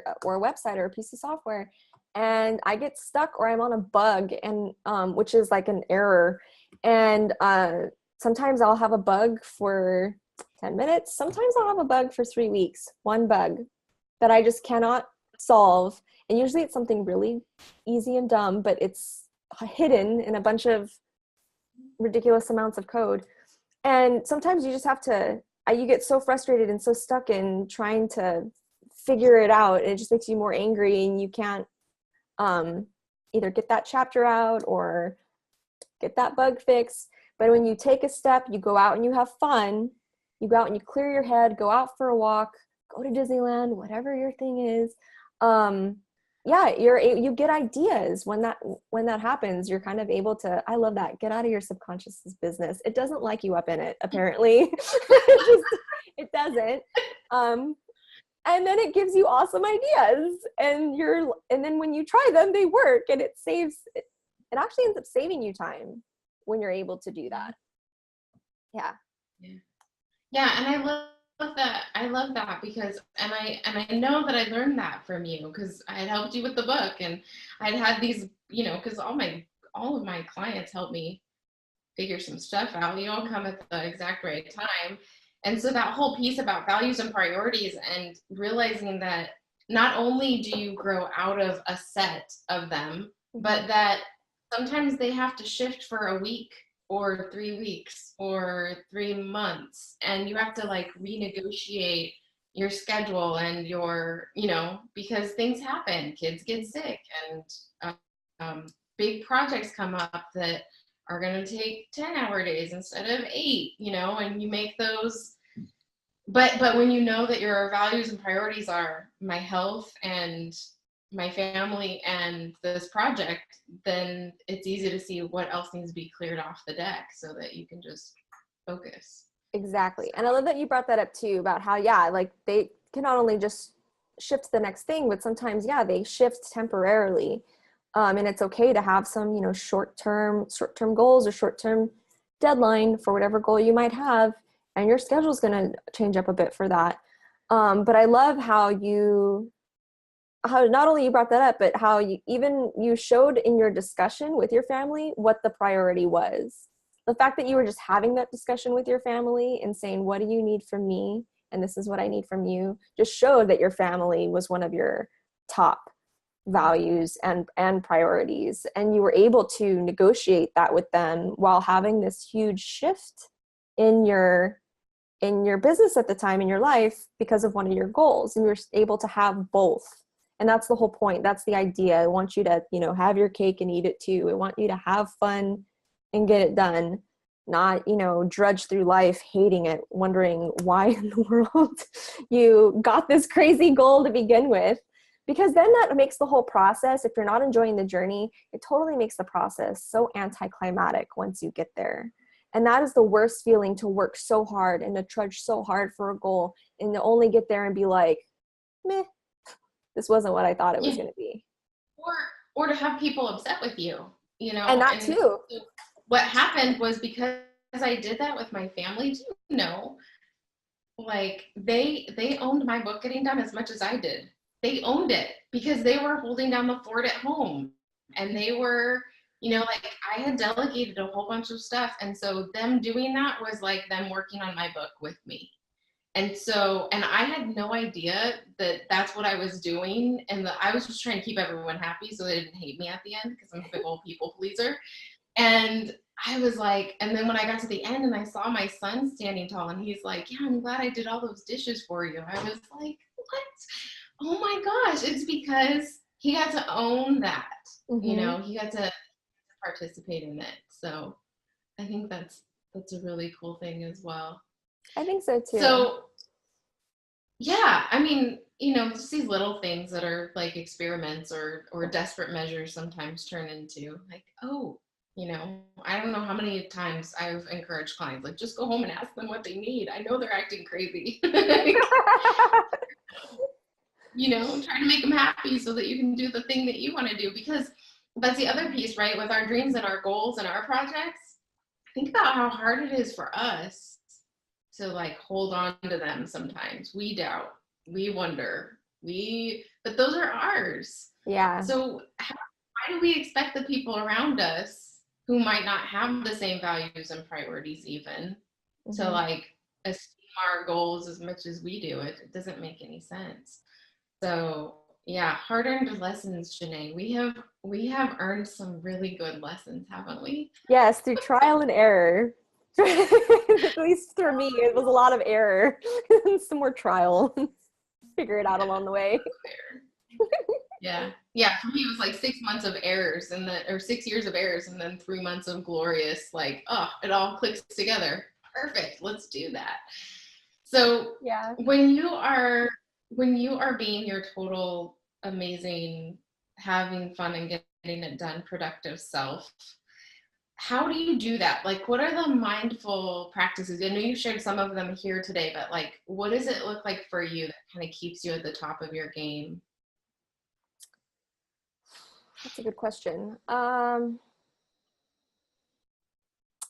a website or a piece of software, and I get stuck or I'm on a bug, and which is like an error. And sometimes I'll have a bug for 10 minutes. Sometimes I'll have a bug for 3 weeks, one bug that I just cannot solve. And usually it's something really easy and dumb, but it's hidden in a bunch of ridiculous amounts of code. And sometimes you just have to, you get so frustrated and so stuck in trying to figure it out. And it just makes you more angry, and you can't either get that chapter out or get that bug fixed. But when you take a step, you go out and you have fun, you go out and you clear your head, go out for a walk, go to Disneyland, whatever your thing is. You get ideas when that happens. You're kind of able to, I love that, get out of your subconscious's business. It doesn't like you up in it, apparently. It doesn't. And then it gives you awesome ideas, and then when you try them, they work, and it actually ends up saving you time when you're able to do that. Yeah. Yeah, and I love that. I love that because, and I know that I learned that from you, because I had helped you with the book, and I'd had these, because all of my clients help me figure some stuff out. You all come at the exact right time. And so that whole piece about values and priorities, and realizing that not only do you grow out of a set of them, but that sometimes they have to shift for a week or 3 weeks or 3 months, and you have to like renegotiate your schedule and because things happen, kids get sick, and big projects come up that are going to take 10-hour days instead of 8, and you make those. But when you know that your values and priorities are my health and my family and this project, then it's easy to see what else needs to be cleared off the deck so that you can just focus. Exactly. And I love that you brought that up too, about how, like they can not only just shift to the next thing, but sometimes, they shift temporarily. And it's okay to have some, short-term goals or short-term deadline for whatever goal you might have. And your schedule is going to change up a bit for that. But I love how not only you brought that up, but how you showed in your discussion with your family what the priority was. The fact that you were just having that discussion with your family and saying, what do you need from me? And this is what I need from you, just showed that your family was one of your top values and priorities. And you were able to negotiate that with them while having this huge shift in your business at the time in your life because of one of your goals. And you're able to have both. And that's the whole point. That's the idea. I want you to, have your cake and eat it too. I want you to have fun and get it done, not, drudge through life hating it, wondering why in the world you got this crazy goal to begin with. Because then that makes the whole process, if you're not enjoying the journey, it totally makes the process so anticlimactic once you get there. And that is the worst feeling, to work so hard and to trudge so hard for a goal and to only get there and be like, meh, this wasn't what I thought it was going to be. Or to have people upset with you, And that too. what happened was, because I did that with my family, do you know, like they owned my book getting done as much as I did. They owned it because they were holding down the fort at home, and they were, like, I had delegated a whole bunch of stuff, and so them doing that was like them working on my book with me. And so, and I had no idea that that's what I was doing, and I was just trying to keep everyone happy so they didn't hate me at the end, because I'm a big old people pleaser. And I was like, and then when I got to the end and I saw my son standing tall, and he's like, yeah, I'm glad I did all those dishes for you. I was like, what? Oh my gosh. It's because he got to own that, he got to participate in it. So I think that's a really cool thing as well. I think so too. So yeah, I mean, just these little things that are like experiments or desperate measures sometimes turn into like, oh, I don't know how many times I've encouraged clients, like, just go home and ask them what they need. I know they're acting crazy. Try to make them happy so that you can do the thing that you want to do. Because that's the other piece, right? With our dreams and our goals and our projects, think about how hard it is for us to like hold on to them sometimes. We doubt, we wonder, but those are ours. Yeah. So why do we expect the people around us who might not have the same values and priorities even to like esteem our goals as much as we do? It doesn't make any sense. So yeah, hard-earned lessons, Jenee. We have earned some really good lessons, haven't we? Yes, through trial and error. At least for me, it was a lot of error and some more trial. Figure it out along the way. Yeah. For me, it was like 6 months of errors, or 6 years of errors, and then 3 months of glorious, like, oh, it all clicks together. Perfect. Let's do that. So yeah, when you are being your total amazing, having fun and getting it done, productive self, how do you do that? Like, what are the mindful practices? I know you shared some of them here today, but like, what does it look like for you that kind of keeps you at the top of your game? that's a good question.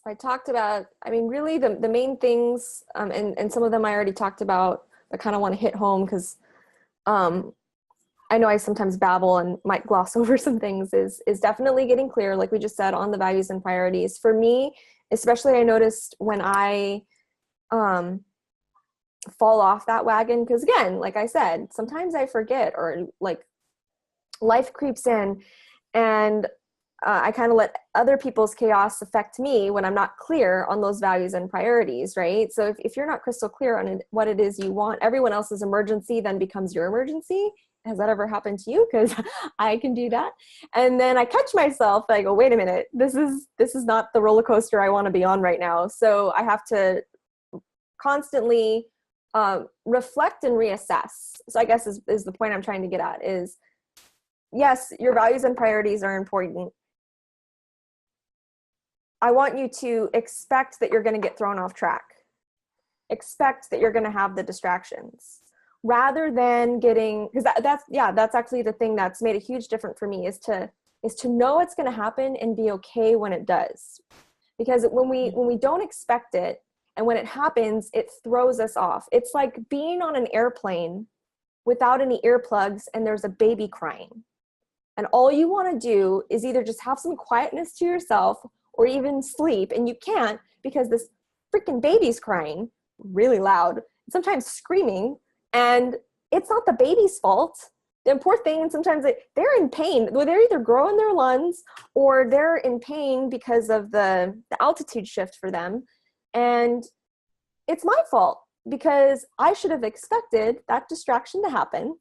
I talked about, really the main things, and some of them I already talked about, but kind of want to hit home because I know I sometimes babble and might gloss over some things, is definitely getting clear, like we just said, on the values and priorities. For me, especially, I noticed when I fall off that wagon, because again, like I said, sometimes I forget, or like life creeps in, and I kind of let other people's chaos affect me when I'm not clear on those values and priorities, right? So if you're not crystal clear on what it is you want, everyone else's emergency then becomes your emergency. Has that ever happened to you? Because I can do that. And then I catch myself, I go, wait a minute, this is not the roller coaster I want to be on right now. So I have to constantly reflect and reassess. So I guess is the point I'm trying to get at, is yes, your values and priorities are important. I want you to expect that you're going to get thrown off track. Expect that you're going to have the distractions, rather than getting, because that's actually the thing that's made a huge difference for me, is to know it's going to happen and be okay when it does. Because when we don't expect it, and when it happens, it throws us off. It's like being on an airplane without any earplugs and there's a baby crying. And all you want to do is either just have some quietness to yourself or even sleep. And you can't, because this freaking baby's crying really loud, sometimes screaming. And it's not the baby's fault. The poor thing, and sometimes they're in pain. They're either growing their lungs or they're in pain because of the altitude shift for them. And it's my fault, because I should have expected that distraction to happen,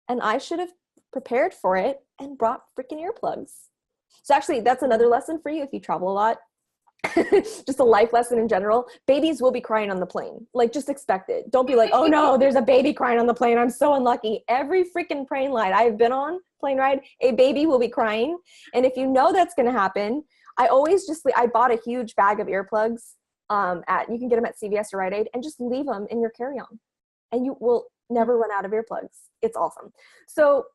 and I should have prepared for it and brought freaking earplugs. So actually, that's another lesson for you if you travel a lot. Just a life lesson in general. Babies will be crying on the plane. Like, just expect it. Don't be like, oh no, there's a baby crying on the plane, I'm so unlucky. Every freaking plane ride I've been on, plane ride, a baby will be crying. And if you know that's going to happen, I bought a huge bag of earplugs you can get them at CVS or Rite Aid, and just leave them in your carry-on, and you will never run out of earplugs. It's awesome. So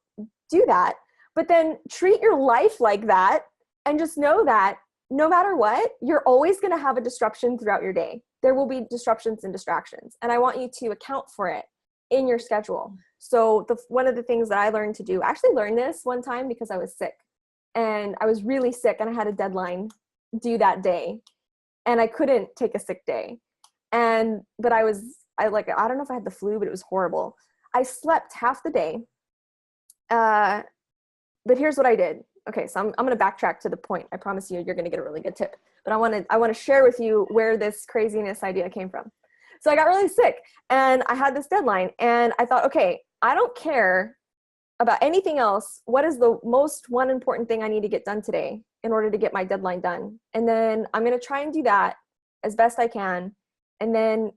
do that, but then treat your life like that, and just know that no matter what, you're always going to have a disruption throughout your day. There will be disruptions and distractions. And I want you to account for it in your schedule. So one of the things that I learned to do, I actually learned this one time because I was sick, and I was really sick and I had a deadline due that day, and I couldn't take a sick day. But I don't know if I had the flu, but it was horrible. I slept half the day. But here's what I did. Okay, so I'm going to backtrack to the point. I promise you're going to get a really good tip. But I want to share with you where this craziness idea came from. So I got really sick, and I had this deadline, and I thought, okay, I don't care about anything else. What is the one important thing I need to get done today in order to get my deadline done? And then I'm going to try and do that as best I can. And then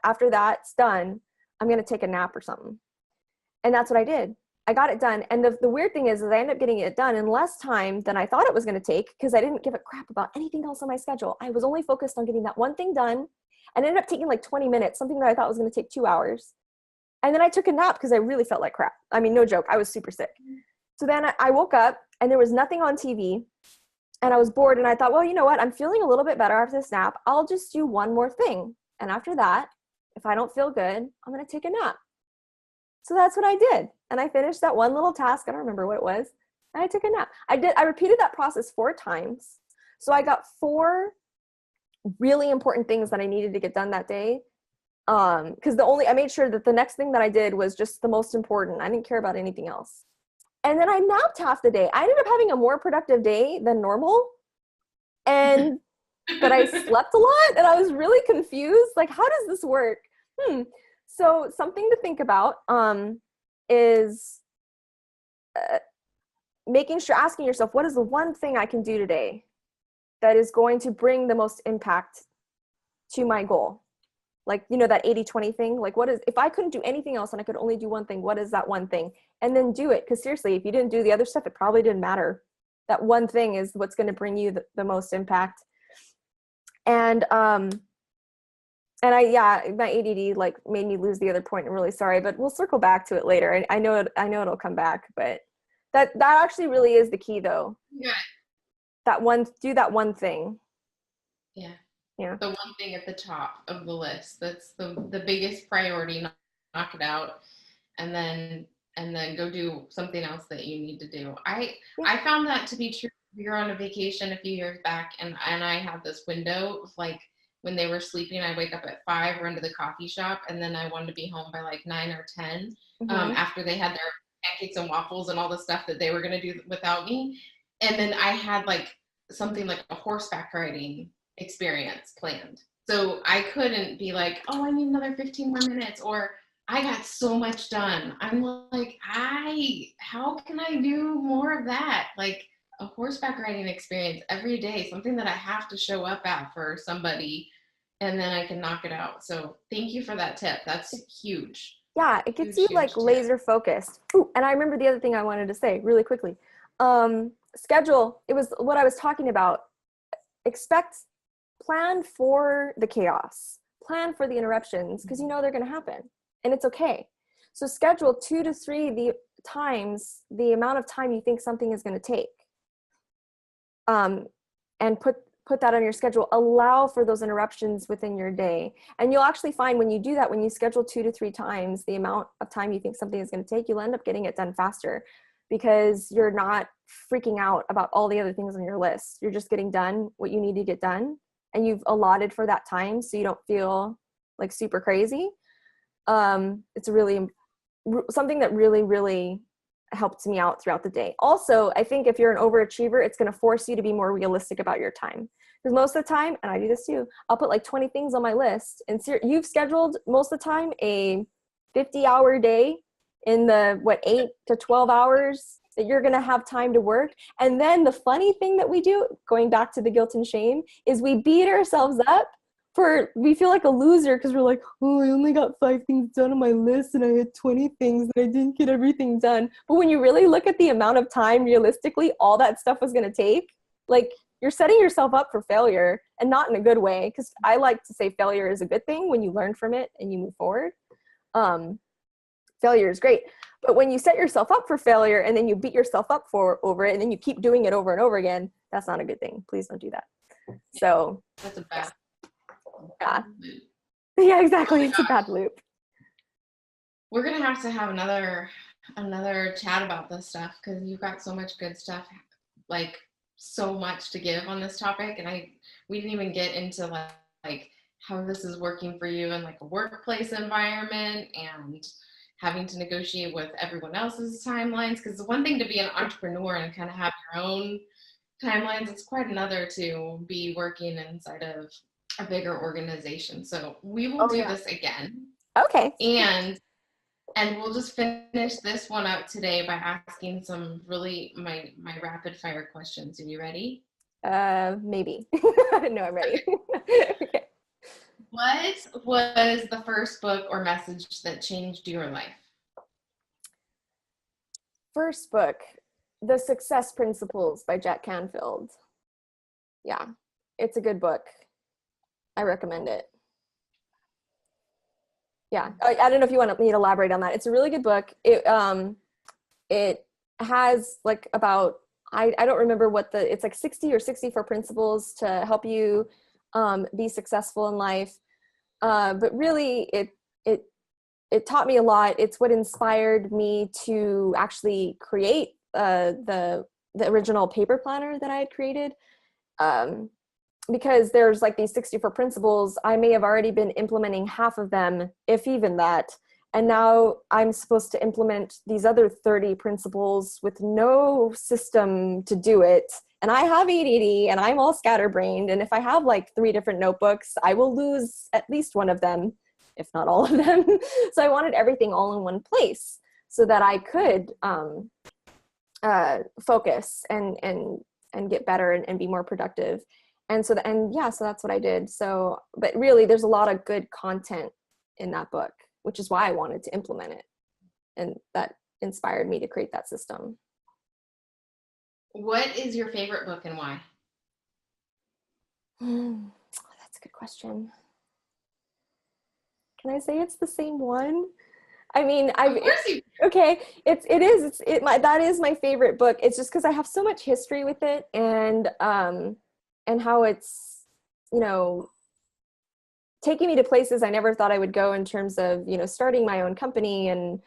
after that's done, I'm going to take a nap or something. And that's what I did. I got it done. And the weird thing is I ended up getting it done in less time than I thought it was going to take, because I didn't give a crap about anything else on my schedule. I was only focused on getting that one thing done, and it ended up taking like 20 minutes, something that I thought was going to take 2 hours. And then I took a nap because I really felt like crap. I mean, no joke. I was super sick. So then I woke up and there was nothing on TV, and I was bored, and I thought, well, you know what? I'm feeling a little bit better after this nap. I'll just do one more thing. And after that, if I don't feel good, I'm going to take a nap. So that's what I did. And I finished that one little task. I don't remember what it was. And I took a nap. I repeated that process 4 times. So I got 4 really important things that I needed to get done that day. Because I made sure that the next thing that I did was just the most important. I didn't care about anything else. And then I napped half the day. I ended up having a more productive day than normal. But I slept a lot, and I was really confused. Like, how does this work? So something to think about is asking yourself, what is the one thing I can do today that is going to bring the most impact to my goal? Like, that 80-20 thing, like if I couldn't do anything else and I could only do one thing, what is that one thing? And then do it. Because seriously, if you didn't do the other stuff, it probably didn't matter. That one thing is what's going to bring you the most impact. And my ADD like made me lose the other point. I'm really sorry, but we'll circle back to it later. I know it'll come back, but that actually really is the key, though. Yeah. Do that one thing. Yeah. Yeah. The one thing at the top of the list. That's the biggest priority. Knock it out, and then go do something else that you need to do. I found that to be true. We were on a vacation a few years back, and I had this window, like when they were sleeping, I wake up at 5, run to the coffee shop, and then I wanted to be home by like 9 or 10 after they had their pancakes and waffles and all the stuff that they were going to do without me. And then I had like something like a horseback riding experience planned. So I couldn't be like, oh, I need another 15 more minutes, or I got so much done. I'm like, how can I do more of that? Like a horseback riding experience every day, something that I have to show up at for somebody, and then I can knock it out. So thank you for that tip. That's huge. Yeah, it gets you like laser focused. Ooh, and I remember the other thing I wanted to say really quickly. Schedule, it was what I was talking about. Plan for the chaos, plan for the interruptions, because they're going to happen, and it's okay. So schedule 2 to 3 times the amount of time you think something is going to take. And put that on your schedule. Allow for those interruptions within your day. And you'll actually find when you do that, when you schedule 2 to 3 times the amount of time you think something is going to take, you'll end up getting it done faster, because you're not freaking out about all the other things on your list. You're just getting done what you need to get done, and you've allotted for that time, so you don't feel like super crazy. It's really something that really, really helped me out throughout the day. Also, I think if you're an overachiever, it's going to force you to be more realistic about your time. Because most of the time, and I do this too, I'll put like 20 things on my list, and you've scheduled most of the time a 50-hour day in the 8 to 12 hours that you're going to have time to work. And then the funny thing that we do, going back to the guilt and shame, is we beat ourselves up we feel like a loser because we're like, oh, I only got 5 things done on my list and I had 20 things and I didn't get everything done. But when you really look at the amount of time realistically all that stuff was going to take, like, you're setting yourself up for failure, and not in a good way, because I like to say failure is a good thing when you learn from it and you move forward. Failure is great. But when you set yourself up for failure and then you beat yourself up over it and then you keep doing it over and over again, that's not a good thing. Please don't do that. So that's a bad, yeah. loop. Yeah, exactly. It's a bad loop. We're going to have another chat about this stuff, because you've got so much good stuff, like so much to give on this topic. And we didn't even get into like how this is working for you in like a workplace environment and having to negotiate with everyone else's timelines. Because it's one thing to be an entrepreneur and kind of have your own timelines. It's quite another to be working inside of a bigger organization. So we will do this again. Okay. And we'll just finish this one out today by asking some really my rapid fire questions. Are you ready? Maybe. No, I'm ready. Okay. What was the first book or message that changed your life? First book, The Success Principles by Jack Canfield. Yeah, it's a good book. I recommend it. Yeah, I don't know if you want me to elaborate on that. It's a really good book. It has like about, I don't remember what it's like 60 or 64 principles to help you be successful in life. But really it taught me a lot. It's what inspired me to actually create the original paper planner that I had created. Because there's like these 64 principles, I may have already been implementing half of them, if even that. And now I'm supposed to implement these other 30 principles with no system to do it. And I have ADD and I'm all scatterbrained. And if I have like 3 different notebooks, I will lose at least one of them, if not all of them. So I wanted everything all in one place so that I could focus and get better and be more productive. And so so that's what I did. So, but really there's a lot of good content in that book, which is why I wanted to implement it. And that inspired me to create that system. What is your favorite book and why? That's a good question. Can I say it's the same one? I mean, okay, that is my favorite book. It's just because I have so much history with it, and how it's, taking me to places I never thought I would go in terms of, starting my own company. And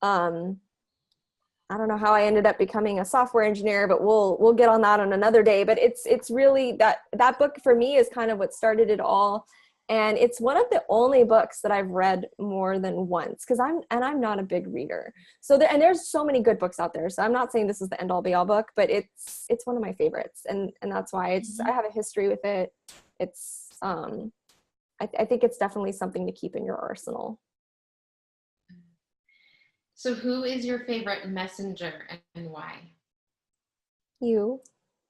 I don't know how I ended up becoming a software engineer, but we'll get on that on another day. But it's really that book for me is kind of what started it all. And it's one of the only books that I've read more than once, because I'm not a big reader. So there's so many good books out there. So I'm not saying this is the end all be all book, but it's one of my favorites, and that's why I have a history with it. It's I think it's definitely something to keep in your arsenal. So who is your favorite messenger and why? You.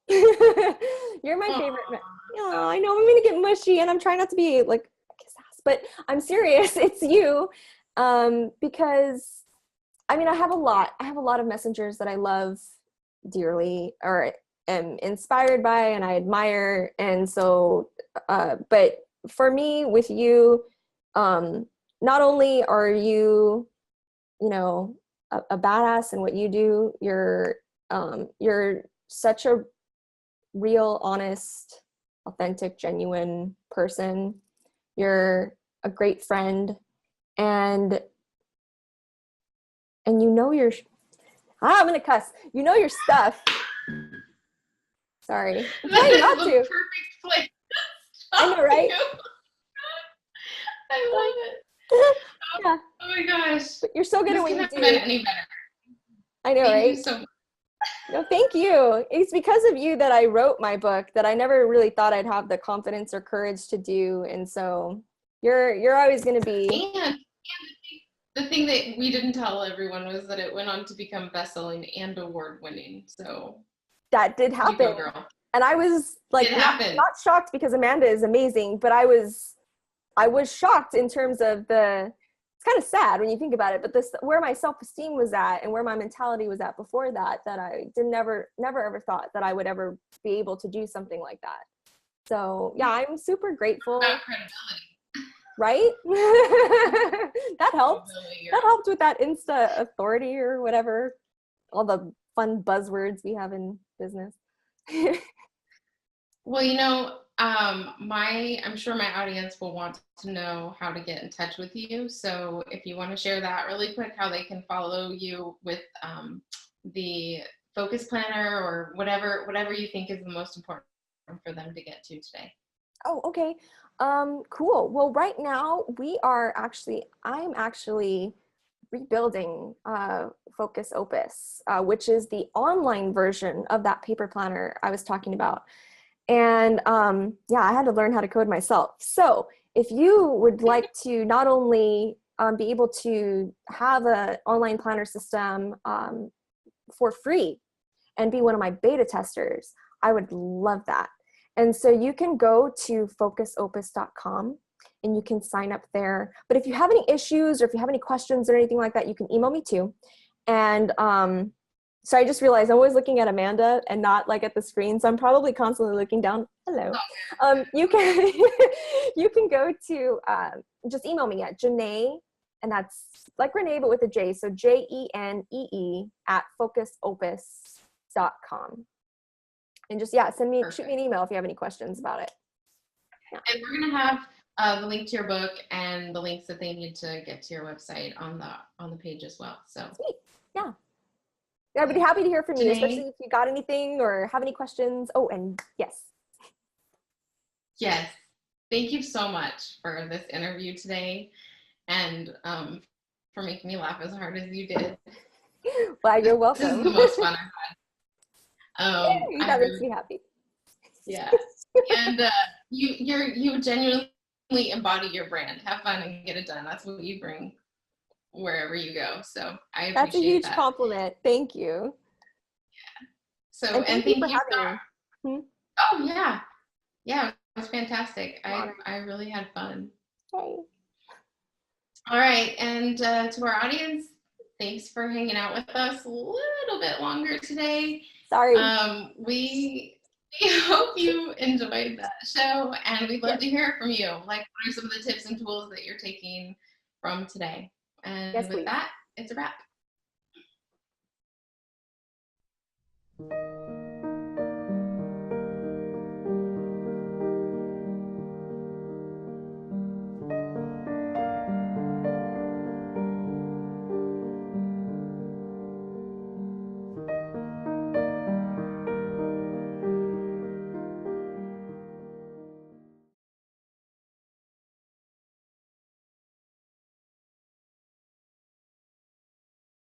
You're my favorite. Oh, I know I'm gonna get mushy, and I'm trying not to be like kiss ass, but I'm serious. It's you, because I mean I have a lot of messengers that I love dearly or am inspired by and I admire, and so but for me with you, not only are you a badass in what you do, you're such a real, honest, authentic, genuine person. You're a great friend, and your I'm gonna cuss. You know your stuff. Sorry. I'm trying not to. Perfect place. I know, right? I love it. Yeah. Oh my gosh. But you're so good at what you do. Been any better. I know, Thank right? you so much. No, thank you. It's because of you that I wrote my book that I never really thought I'd have the confidence or courage to do. And so you're always going to be. And the thing that we didn't tell everyone was that it went on to become bestselling and award-winning. So that did happen. You go, girl. And I was like not shocked because Amanda is amazing, but I was shocked in terms of it's kind of sad when you think about it, but where my self-esteem was at and where my mentality was at before that I never ever thought that I would ever be able to do something like that. So yeah, I'm super grateful. About credibility. right? That helped. That helped with that Insta authority or whatever. All the fun buzzwords we have in business. Well, I'm sure my audience will want to know how to get in touch with you. So if you want to share that really quick, how they can follow you with the focus planner or whatever you think is the most important for them to get to today. Oh, okay. Cool. Well, right now I'm actually rebuilding Focus Opus, which is the online version of that paper planner I was talking about. And yeah, I had to learn how to code myself. So if you would like to not only be able to have an online planner system for free and be one of my beta testers, I would love that. And so you can go to focusopus.com and you can sign up there. But if you have any issues or if you have any questions or anything like that, you can email me too. And so I just realized I'm always looking at Amanda and not like at the screen. So I'm probably constantly looking down. Hello. You can you can go to just email me at Jenee, and that's like Renee but with a J. So JENEE @focusopus.com. And just shoot me an email if you have any questions about it. Yeah. And we're gonna have the link to your book and the links that they need to get to your website on the page as well. So sweet. Yeah. I'd be happy to hear from you, Jenee, especially if you got anything or have any questions. Oh, and yes. Yes. Thank you so much for this interview today and for making me laugh as hard as you did. Well, you're welcome. This is the most fun I've had. That makes me happy. Yeah. And you genuinely embody your brand. Have fun and get it done. That's what you bring wherever you go. So I appreciate that. That's a huge compliment. Thank you. Yeah. So and thank you for having me. Oh yeah. Yeah, it was fantastic. I really had fun. Hey. All right, and to our audience, thanks for hanging out with us a little bit longer today. Sorry. We hope you enjoyed the show, and we'd love to hear from you. Like, what are some of the tips and tools that you're taking from today? And with that, it's a wrap.